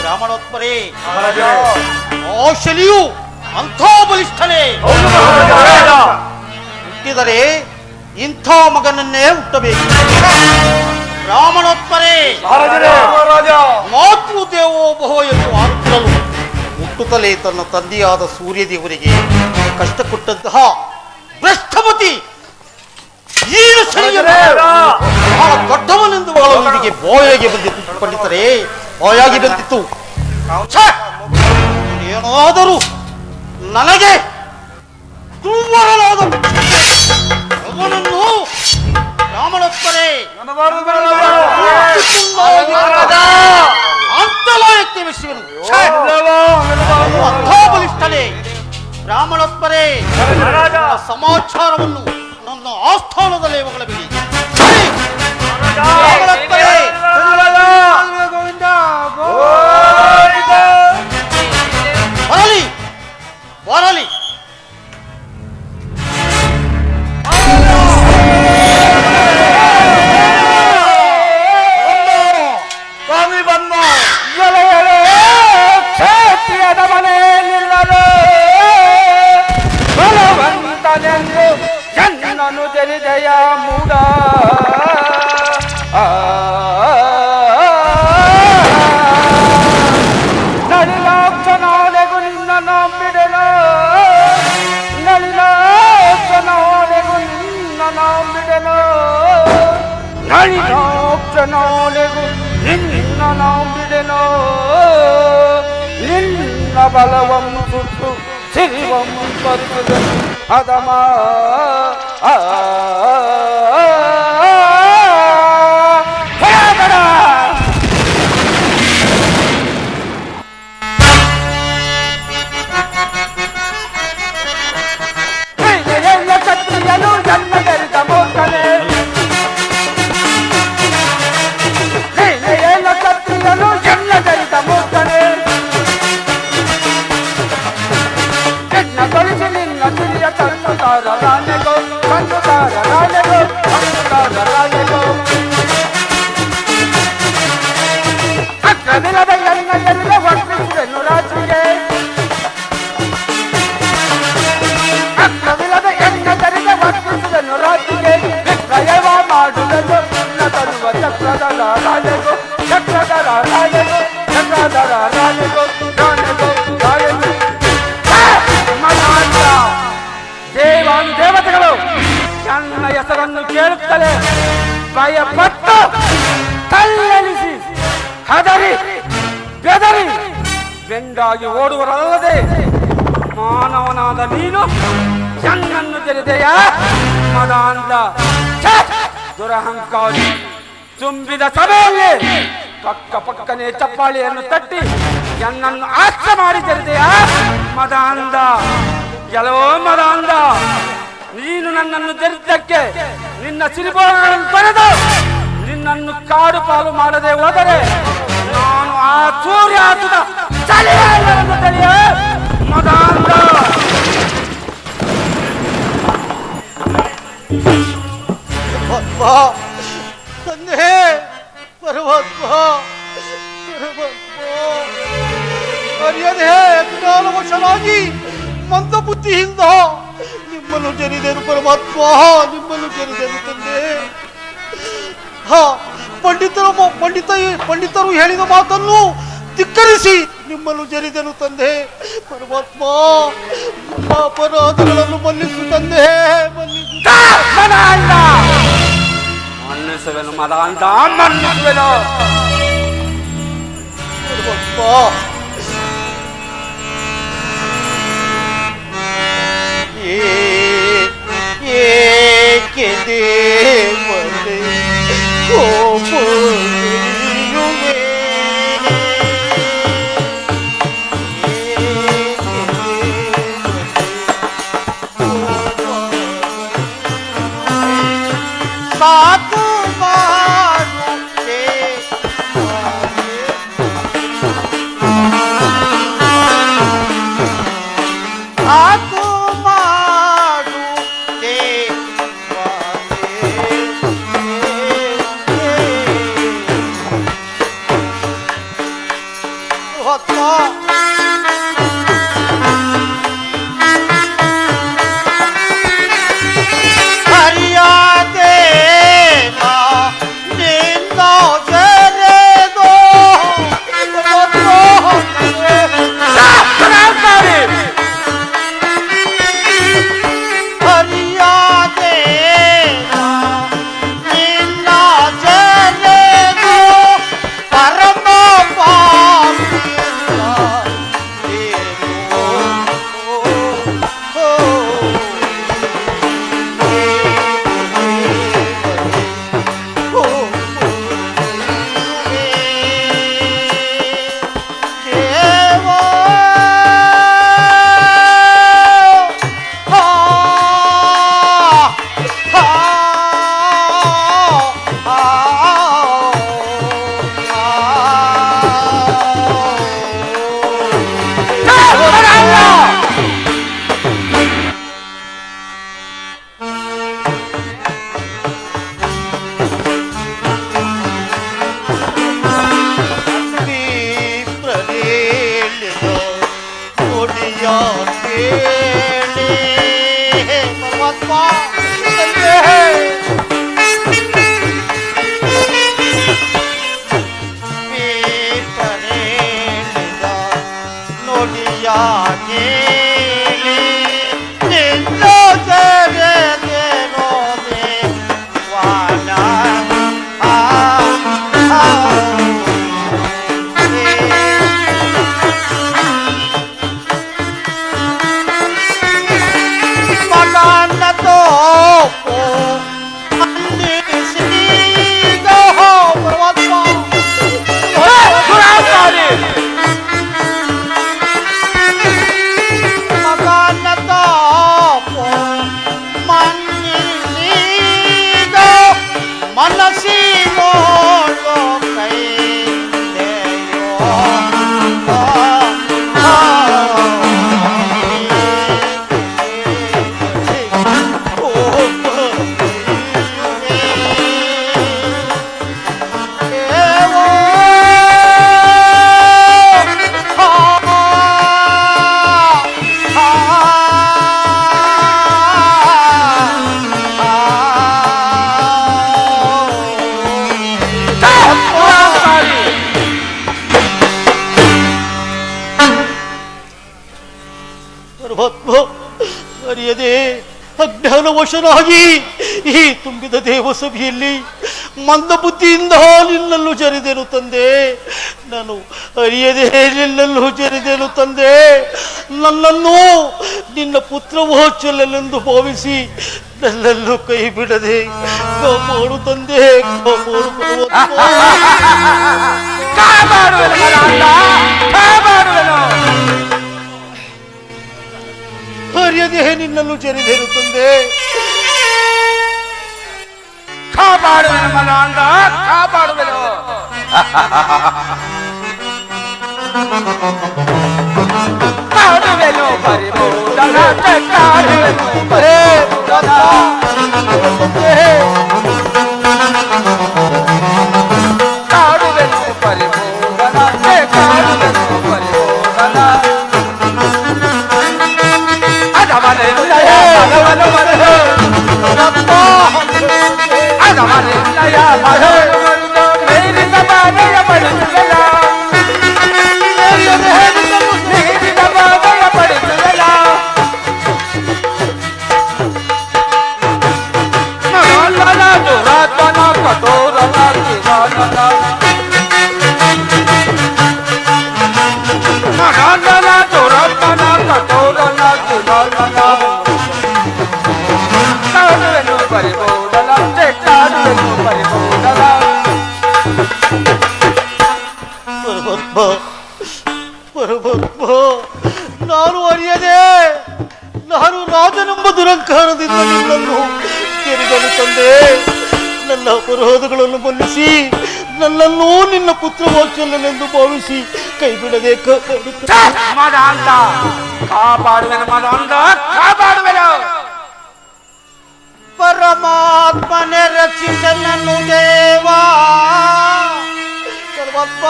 ಬ್ರಾಹ್ಮಣೋತ್ಪರೇ, ಶನಿಯು ಅಂಥ ಬಲಿಷ್ಠನೇ. ಹುಟ್ಟಿದರೆ ಇಂಥ ಮಗನನ್ನೇ ಹುಟ್ಟಬೇಕು. ಬ್ರಾಹ್ಮಣೋತ್ಪರೇ, ಮಾತೃದೇವೋ ಭವ ಎಂದು ಆರುತ್ತಲೂ ಹುಟ್ಟುತ್ತಲೇ ತನ್ನ ತಂದೆಯಾದ ಸೂರ್ಯದೇವರಿಗೆ ಕಷ್ಟ ಕೊಟ್ಟಂತಹ ಭ್ರಷ್ಟಮತಿ ಏನು ದೊಡ್ಡವನೆಂದು ಬಾಳುವವರಿಗೆ ಬಾಯಾಗಿ ಬಂದಿತ್ತು. ಪಂಡಿತರೇ, ಬಾಯಾಗಿ ಬಂದಿತ್ತು. ಏನಾದರೂ ನನಗೆ ಕುವರನಾದ ಅವನನ್ನು ಬ್ರಾಹ್ಮಣೋತ್ಪರೇ ಅಂತಲಾಯಕ್ಕೆ ವಿಷಯನು ಬಲಿಷ್ಠನೇ. ಬ್ರಾಹ್ಮಣೋತ್ಪರೇ, ಸಮಾಚಾರವನ್ನು ನನ್ನ ಆಸ್ಥಾನದಲ್ಲೇ ಮಗಳಬೇಡಿ. ಬರಲಿ ಬರಲಿ. ಸ್ವಾಮಿ ಬಂದ ಕ್ಷೇತ್ರದ ಮನೆ ನಿಲ್ಲಲು ಬಲವಂತನೆಂದು ಜನ್ನನು ಜನಿದಯ ಮೂಡ ನಳಿನಾಕ್ಷನಾದೆಗು ನಿನ್ನ ನಂಬಿಡೆನು. ನಳಿನಾಕ್ಷನಾದೆಗು ನಿನ್ನ ನಳಿನಾಕ್ಷನಾಳೆಗೂ ನಿನ್ನ ನಂಬಿಡೆನೋ ನಿನ್ನ ಬಲವಂ ಸುಟ್ಟು ಸಿರಿವಂ ಬರುತ್ತದೆ ಅದಮ ಕ್ಷತ್ರಿಯನು ಜನ್ಮ ಧರಿದ ಮೂರ್ಖನೇ ಕ್ಷತ್ರಿಯನು ಜನ್ಮ ಧರಿದ ಮೂರ್ಖನೇ ನಿನ್ನ ತೊಳಿಸಿ ನಿನ್ನ ಸಿರಿಯ ಕಂದುತಾರ ರಾಣೆಗೋ ಕಂದುತಾರ ರಾಣೆಗೋ ಕಂದುತಾರ ರಾಣೆಗೋ ಅಕ್ರಮಿಲ್ಲದ ಎನ್ನ ಎಲ್ಲ ವರ್ತಿಸಿದೆನು ರಾತ್ರಿಗೆ ಅಕ್ರಮಿಲ್ಲದ ಎನ್ನ ಧರಿದ ವರ್ತಿಸಿದೆನು ರಾತ್ರಿಗೆ ವಿಕ್ರಯವ ಮಾಡುವುದನ್ನು ನಿನ್ನ ತರುವ ಚಕ್ರದರ ರಾಣೆಗೋ ಚಕ್ರದರ ರಾಣೆಗೋ ಚಕ್ರದರ ರಾಣೆಗೋ ರಾಣೆಗೋ ರಾಣೆಗೋ ದೇವಾನು ದೇವತೆಗಳು ನನ್ನ ಹೆಸರನ್ನು ಕೇಳುತ್ತಲೇ ಭಯಪಟ್ಟು ಕಲ್ಲೆನಿಸಿ ಹದರಿ ಬೆದರಿ ಬೆಂಡಾಗಿ ಓಡುವರಲ್ಲದೆ ಮಾನವನಾದ ನೀನು ನನ್ನನ್ನು ತೆರೆದೆಯಾ ಮದಾಂಧ ದುರಹಂಕಾರಿ ತುಂಬಿದ ಸಭೆಯಲ್ಲಿ ಪಕ್ಕ ಪಕ್ಕನೆ ಚಪ್ಪಾಳಿಯನ್ನು ತಟ್ಟಿ ನನ್ನನ್ನು ಆಸ್ತ ಮಾಡಿ ತೆರೆದೆಯಾ ಮದಾಂಧ ಕೆಲವೋ ಮದಾಂಧ ನೀನು ನನ್ನನ್ನು ತೆರೆದಕ್ಕೆ ನಿನ್ನ ಸಿರಿಬೋಳಗಳನ್ನು ತೊರೆದು ನಿನ್ನನ್ನು ಕಾಡು ಪಾಲು ಮಾಡದೆ ಹೋದರೆ ನಾನು ಆ ಸೂರ್ಯ ಹಾಕಿದ ಚಳಿಯನ್ನು ತಡೆಯ ಮದಾಂಧ ತಂದೆ ಪರಮಾತ್ಮ ಅರಿಯದೆ ಜ್ಞಾನವಶನಾಗಿ ಮಂದ ಬುದ್ಧಿಯಿಂದ ನಿಮ್ಮನ್ನು ಜರಿದೇನು ಪರಮಾತ್ಮ ನಿಮ್ಮನ್ನು ಜರಿದೇನು ತಂದೆ ಪಂಡಿತರು ಹೇಳಿದ ಮಾತನ್ನು ಧಿಕ್ಕರಿಸಿ ನಿಮ್ಮನ್ನು ಜರಿದೆನು ತಂದೆ ಪರಮಾತ್ಮ ನಿಮ್ಮ ಅಪರಾಧಗಳನ್ನು ಮನ್ನಿಸು ತಂದೆ ಮನ್ನಿಸುವೆನು ಮದಾಂಧ ಮನ್ನಿಸುವೆನು ಪರಮಾತ್ಮ ಏಕೆ ದೇವರೇ ಕೋಪಯುವೆ ಸಾಕು ಮಾಡುತ್ತೆ ಸಾಕು ಮಾಡುತ್ತೆ ಹರಿಯಾದೆ ನಿನ್ನ ಜರೆದೋ ಹರಿಯಾದೆ ನಿನ್ನ ಜರೆದೋ ಪರಮ ಪರಮಾತ್ಮ ಅರಿಯದೆ ಅಜ್ಞಾನವಶನಾಗಿ ಈ ತುಂಬಿದ ದೇವಸಭೆಯಲ್ಲಿ ಮಂದ ಬುದ್ಧಿಯಿಂದ ನಿನ್ನನ್ನು ಜರಿದೆನು ತಂದೆ. ನಾನು ಅರಿಯದೆ ನಿನ್ನನ್ನು ಜರಿದೆನು ತಂದೆ. ನನ್ನನ್ನು ನಿನ್ನ ಪುತ್ರವೋಚ್ಚಲೆಂದು ಭಾವಿಸಿ ನನ್ನನ್ನು ಕೈ ಬಿಡದೆ ಕಾಪಾಡು ತಂದೆ, ಕಾಪಾಡು. ಅರಿಯದೆ ನಿನ್ನನ್ನು ಜರಿದೆನು ತಂದೆ. ಕಾಪಾಡುವೆನು ಮನಾಂದ, ಕಾಪಾಡುವೆನು. ಕಾಡುವೆನು ಪರಿಮೂಲನ, ಕಾಡುವೆನು ಪರಿಮೂಲನ. ಕಾಡುವೆನು ಪರಿಮೂಲನ, ಕಾಡುವೆನು ಪರಿಮೂಲನ. ಪರಮಾತ್ಮ, ನಾನು ಅರಿಯದೆ ನಾನು ರಾಜನೆಂಬ ದುರಂಕಾರದಿಂದ ನಿನ್ನನ್ನು ಕೆರೆದನು ತಂದೆ. ನನ್ನ ಅಪರಾಧಗಳನ್ನು ಮನ್ನಿಸಿ ನನ್ನನ್ನು ನಿನ್ನ ಪುತ್ರವಾತ್ಸಲ್ಯನೆಂದು ಭಾವಿಸಿ ಕೈ ಬಿಡದೆ ಕಾಪಾಡುವೆನು ಮನಾಂದ, ಕಾಪಾಡುವೆನು. ಪರಮಾತ್ಮನೆ ರಕ್ಷಿಸನನ್ನು ದೇವಾ. ಪರಮಾತ್ಮ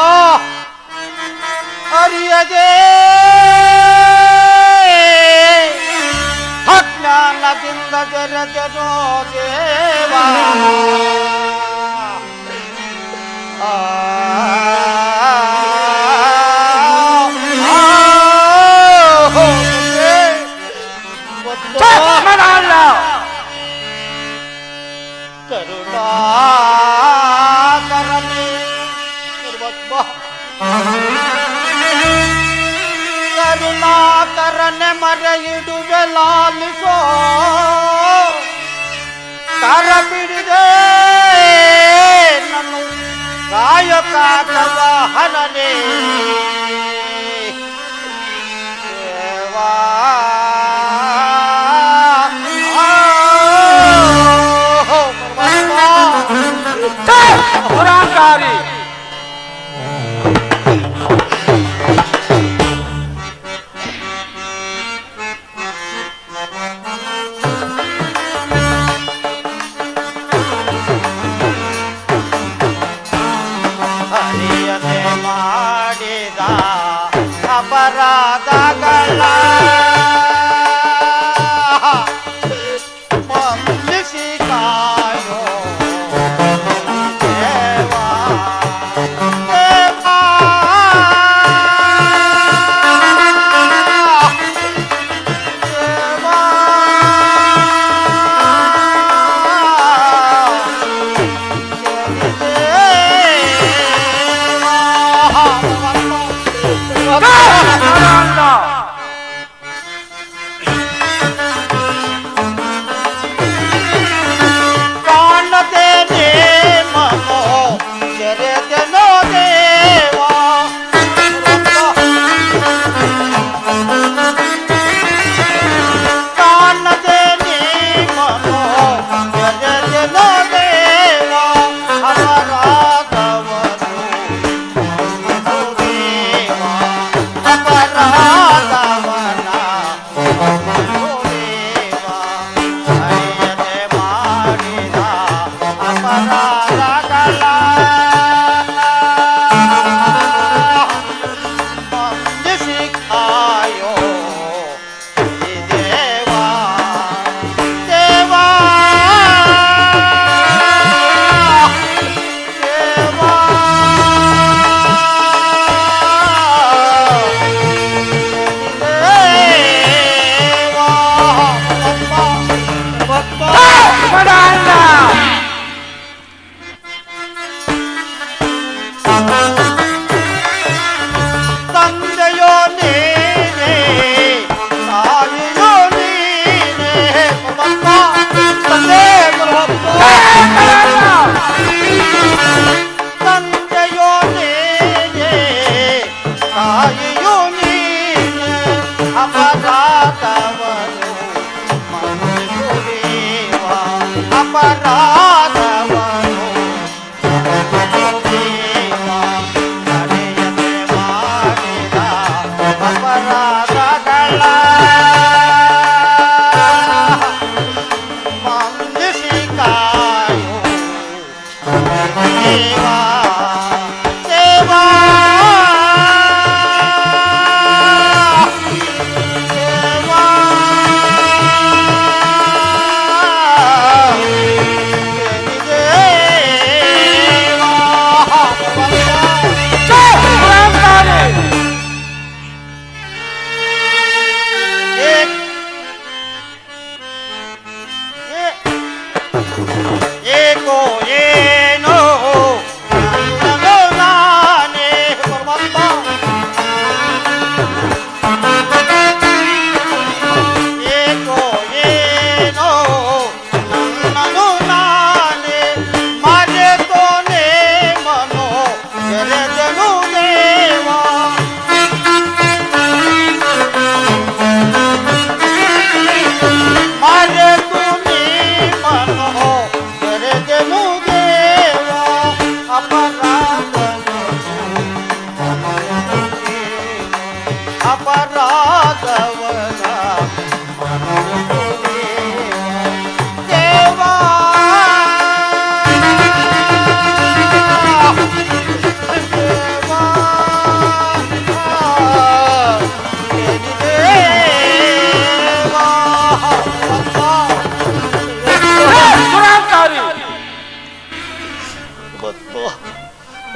ಅರಿಯದೆ ಅಜ್ಞಾನದಿಂದ ಜರಜನೋ ದೇವಾ. ಕರುಣಾಕರನೆ ಪರಮಾತ್ಮ, ಕರುಣಾಕರನೆ ಮರೆಯಿಡುವೆ ಲಾಲಿಸೋ. ಕರ ಬಿಡಿದೆ ನನ್ನು ಕಾಯಕಾತವ ಹನನೆ ದೇವಾ. ಪುರಾಕಾರಿ ಅರಿಯದೆ ಮಾಡಿದ ಅಪರಾಧಗಳ ಮನ್ನಿಸಿ ಕಾಯೋ ದೇವಾ. ದೇವಾ ದೇವಾ ಕಾಣದೇನೆ ಮನೋ ಜರೆದನೋ ದೇವಾ. ಕಾಣದೇನೆ ಮನೋ ಜರೆದನೋ ದೇವಾ. ಅಪರಾಧವನ್ನು ದೇವಾ, ಅಪರಾಧವನ ದೇವಾ. ಅರಿಯದೆ ಮಾಡಿದ ಅಪರಾಧಗಳ ಮನ್ನಿಸಿ ಕಾಯೋ ಈ ದೇವಾ. ದೇವಾ ದೇವಾ ದೇವಾ. ತಂದೆಯೋ ನೀನೇ ತಾಯಿಯೋ ನೀನೇ ಪರಮಾತ್ಮ ತಂದೆ ಪರಮಾತ್ಮ ತಂದೆಯೋ ನೀನೇ ತಾಯಿಯೋ ನೀನೇ ಅಪರಾಧವನು ಮನುಷ್ಯದೇವ ಅಪರಾಧವನು ದೇವ ನಡೆಯದೆ ಮಾಡಿದ ಅಪರಾಧಗಳ ಮನ್ನಿಸಿ ಕಾಯೋ ದೇವ ದೇವ ಏಕೋ ಏನೋ ನನ್ನೋ ನಾನೇ ಪರಮಾತ್ಮ ಏಕೋ ಏನೋ ನನ್ನೋ ನಾನೇ ಮರೆತೋನೆ ಮನೋ ಎರೆದನು ದೇವ ಮರೆತು ನೀ ಮನೋ ಎರೆದನು ದೇವ ಅಪರಾಧವನ ದೇವ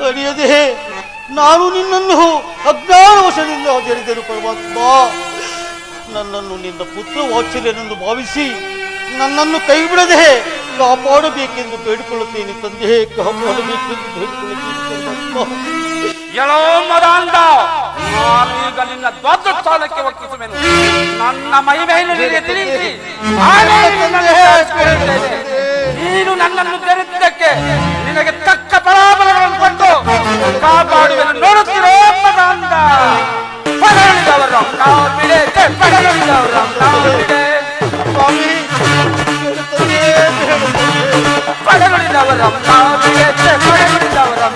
ಅರಿಯದೆ ನಾನು ನಿನ್ನನ್ನು ಅಜ್ಞಾನವಶದಿಂದ ಜರಿದರು ಪರಮಾತ್ಮ ನನ್ನನ್ನು ನಿನ್ನ ಪುತ್ರ ವಾತ್ಸಲ್ಯನೆಂದು ಭಾವಿಸಿ ನನ್ನನ್ನು ಕೈ ಬಿಡದೆ ಕಾಪಾಡಬೇಕೆಂದು ಬೇಡಿಕೊಳ್ಳುತ್ತೇನೆ ತಂದೆ ಕಾಪಾಡಬೇಕೆಂದು ಬೇಡಿಕೊಳ್ಳುತ್ತೇನೆ ಪರಮಾತ್ಮ ಎಲ್ಲೋ ಮದಾಂಧ ನಾನು ಈಗ ನಿನ್ನ ದೊಡ್ಡ ಸ್ಥಾನಕ್ಕೆ ಒಪ್ಪಿಸುವೆನು ನನ್ನ ಮೈ ಮೇಲೆ ನಿನಗೆ ತಿಳಿಸಿ ನೀನು ನನ್ನನ್ನು ತೆರೆದಿದ್ದಕ್ಕೆ ನಿನಗೆ ತಕ್ಕ ಫಲಾಫಲಗಳನ್ನು ಕೊಟ್ಟು ಕಾಪಾಡುವೆನು ನೋಡುತ್ತಿರೋ ಮದಾಂಧ ಪಡೆಯುವವರು ಕಾಪಿಡೆ ಪಡೆಯುವವರು ಕಾಪಿಡೆ ಸ್ವಾಮಿ ಪಡೆಯುವವರು ಕಾಪಿಡೆ ಪಡೆಯುವವರು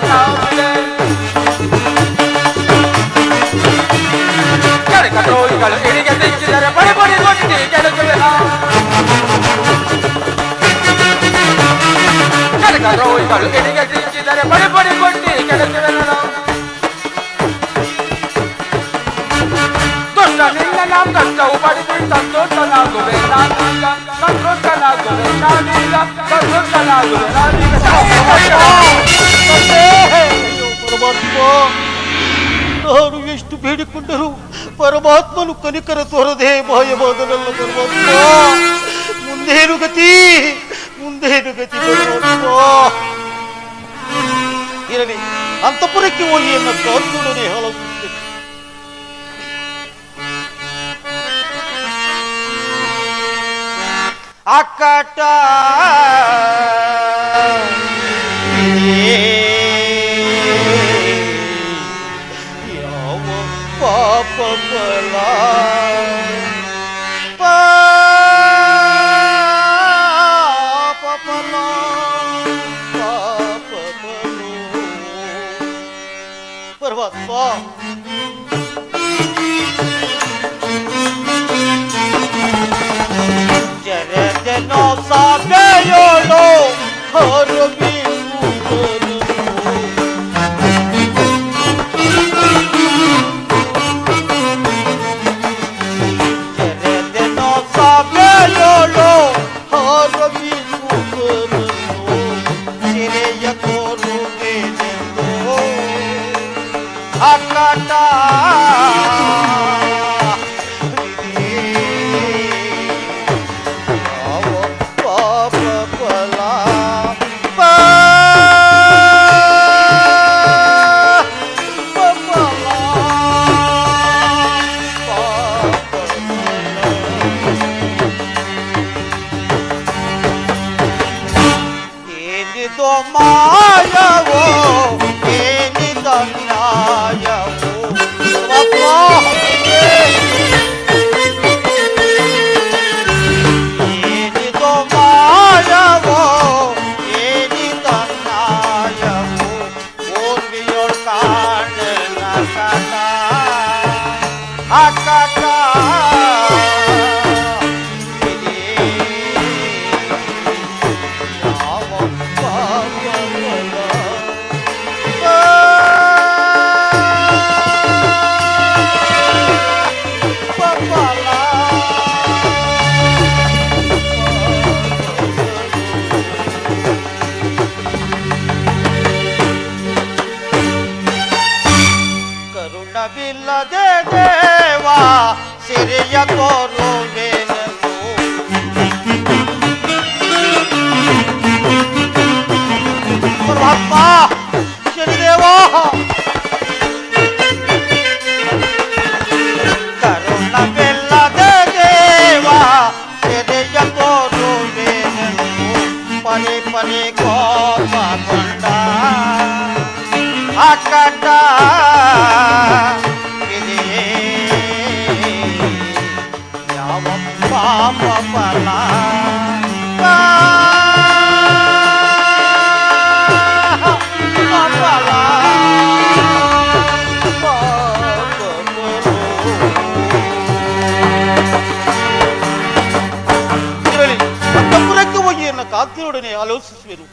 ಕಾಪಿಡೆ ಕಟೋರಿಗಳು ಎಡಿಗೆ ತೆಚ್ಚಿದರೆ ಬಡಿ ಬಡಿ ಕೊಟ್ಟಿ ಕೆಳಗುವೆನ ಕಟೋರಿಗಳು ಎಡಿಗೆ ತೆಚ್ಚಿದರೆ ಬಡಿ ಬಡಿ ಕೊಟ್ಟಿ ಕೆಳಗುವೆನ ದುಷ್ಟ ನಿನ್ನ ನಾವು ಕಷ್ಟವು ಪಡೆದು ಸಂತೋಷನಾಗುವೆ ನಾನೀಗ ಸಂತೋಷನಾಗುವೆ ನಾನೀಗ ಸಂತೋಷನಾಗುವೆ ನಾನೀಗ ಪರಮಾತ್ಮ ನಾನು ಎಷ್ಟು ಬೇಡಿಕೊಂಡರು ಪರಮಾತ್ಮನು ಕನಿಕರ ತೋರದೆ ಮಾಯವಾದನಲ್ಲ ಪರಮಾತ್ಮ ಮುಂದೇನು ಗತಿ ಪರಮಾತ್ಮ ಇರಲಿ ಅಂತಪುರಕ್ಕೆ ಹೋಗಿ ಎನ್ನ ಕಾಲ್ತೊಡನೆ ಹಾಳಾಗುತ್ತದೆ ಅಕ್ಕಟ ಯಾವ ಪಾಪ ಫಲ ಪಾಪ ಫಲ ಪಾಪ ಫಲ ಪರಮಾತ್ಮ ಜರದನೋ ಸಾಬೆಯೋಳೋ ಹೊರಬಿ ಜರದನೋ ಸಾಬೆಯೋಳೋ ಹೊರಬಿ ಸಿರೆಯ ಕೋರುವೆನೆಂದು ಅಕ್ಕ ಆಕಾಶ ಕರುಣವಿಲ್ಲದೆ ದೇವಾ ಸಿರಿಯ ತೋರುವೆನನು ಪರಮಾತ್ಮ ಶನಿದೇವಾ ಕರುಣವಿಲ್ಲದೆ ದೇವಾ ಸಿರಿಯ ತೋರುವೆನನು ಪರಿ ಪರಿ ಕೋಪಗೊಂಡ ಆಕಾಟ ಯಾವ ಪಾಪ ಫಲ ಅಂತಃಪುರಕ್ಕೆ ಹೋಗಿ ಎನ್ನ ಕಾಂತಿಯೊಡನೆ ಆಲೋಚಿಸುವೆನು.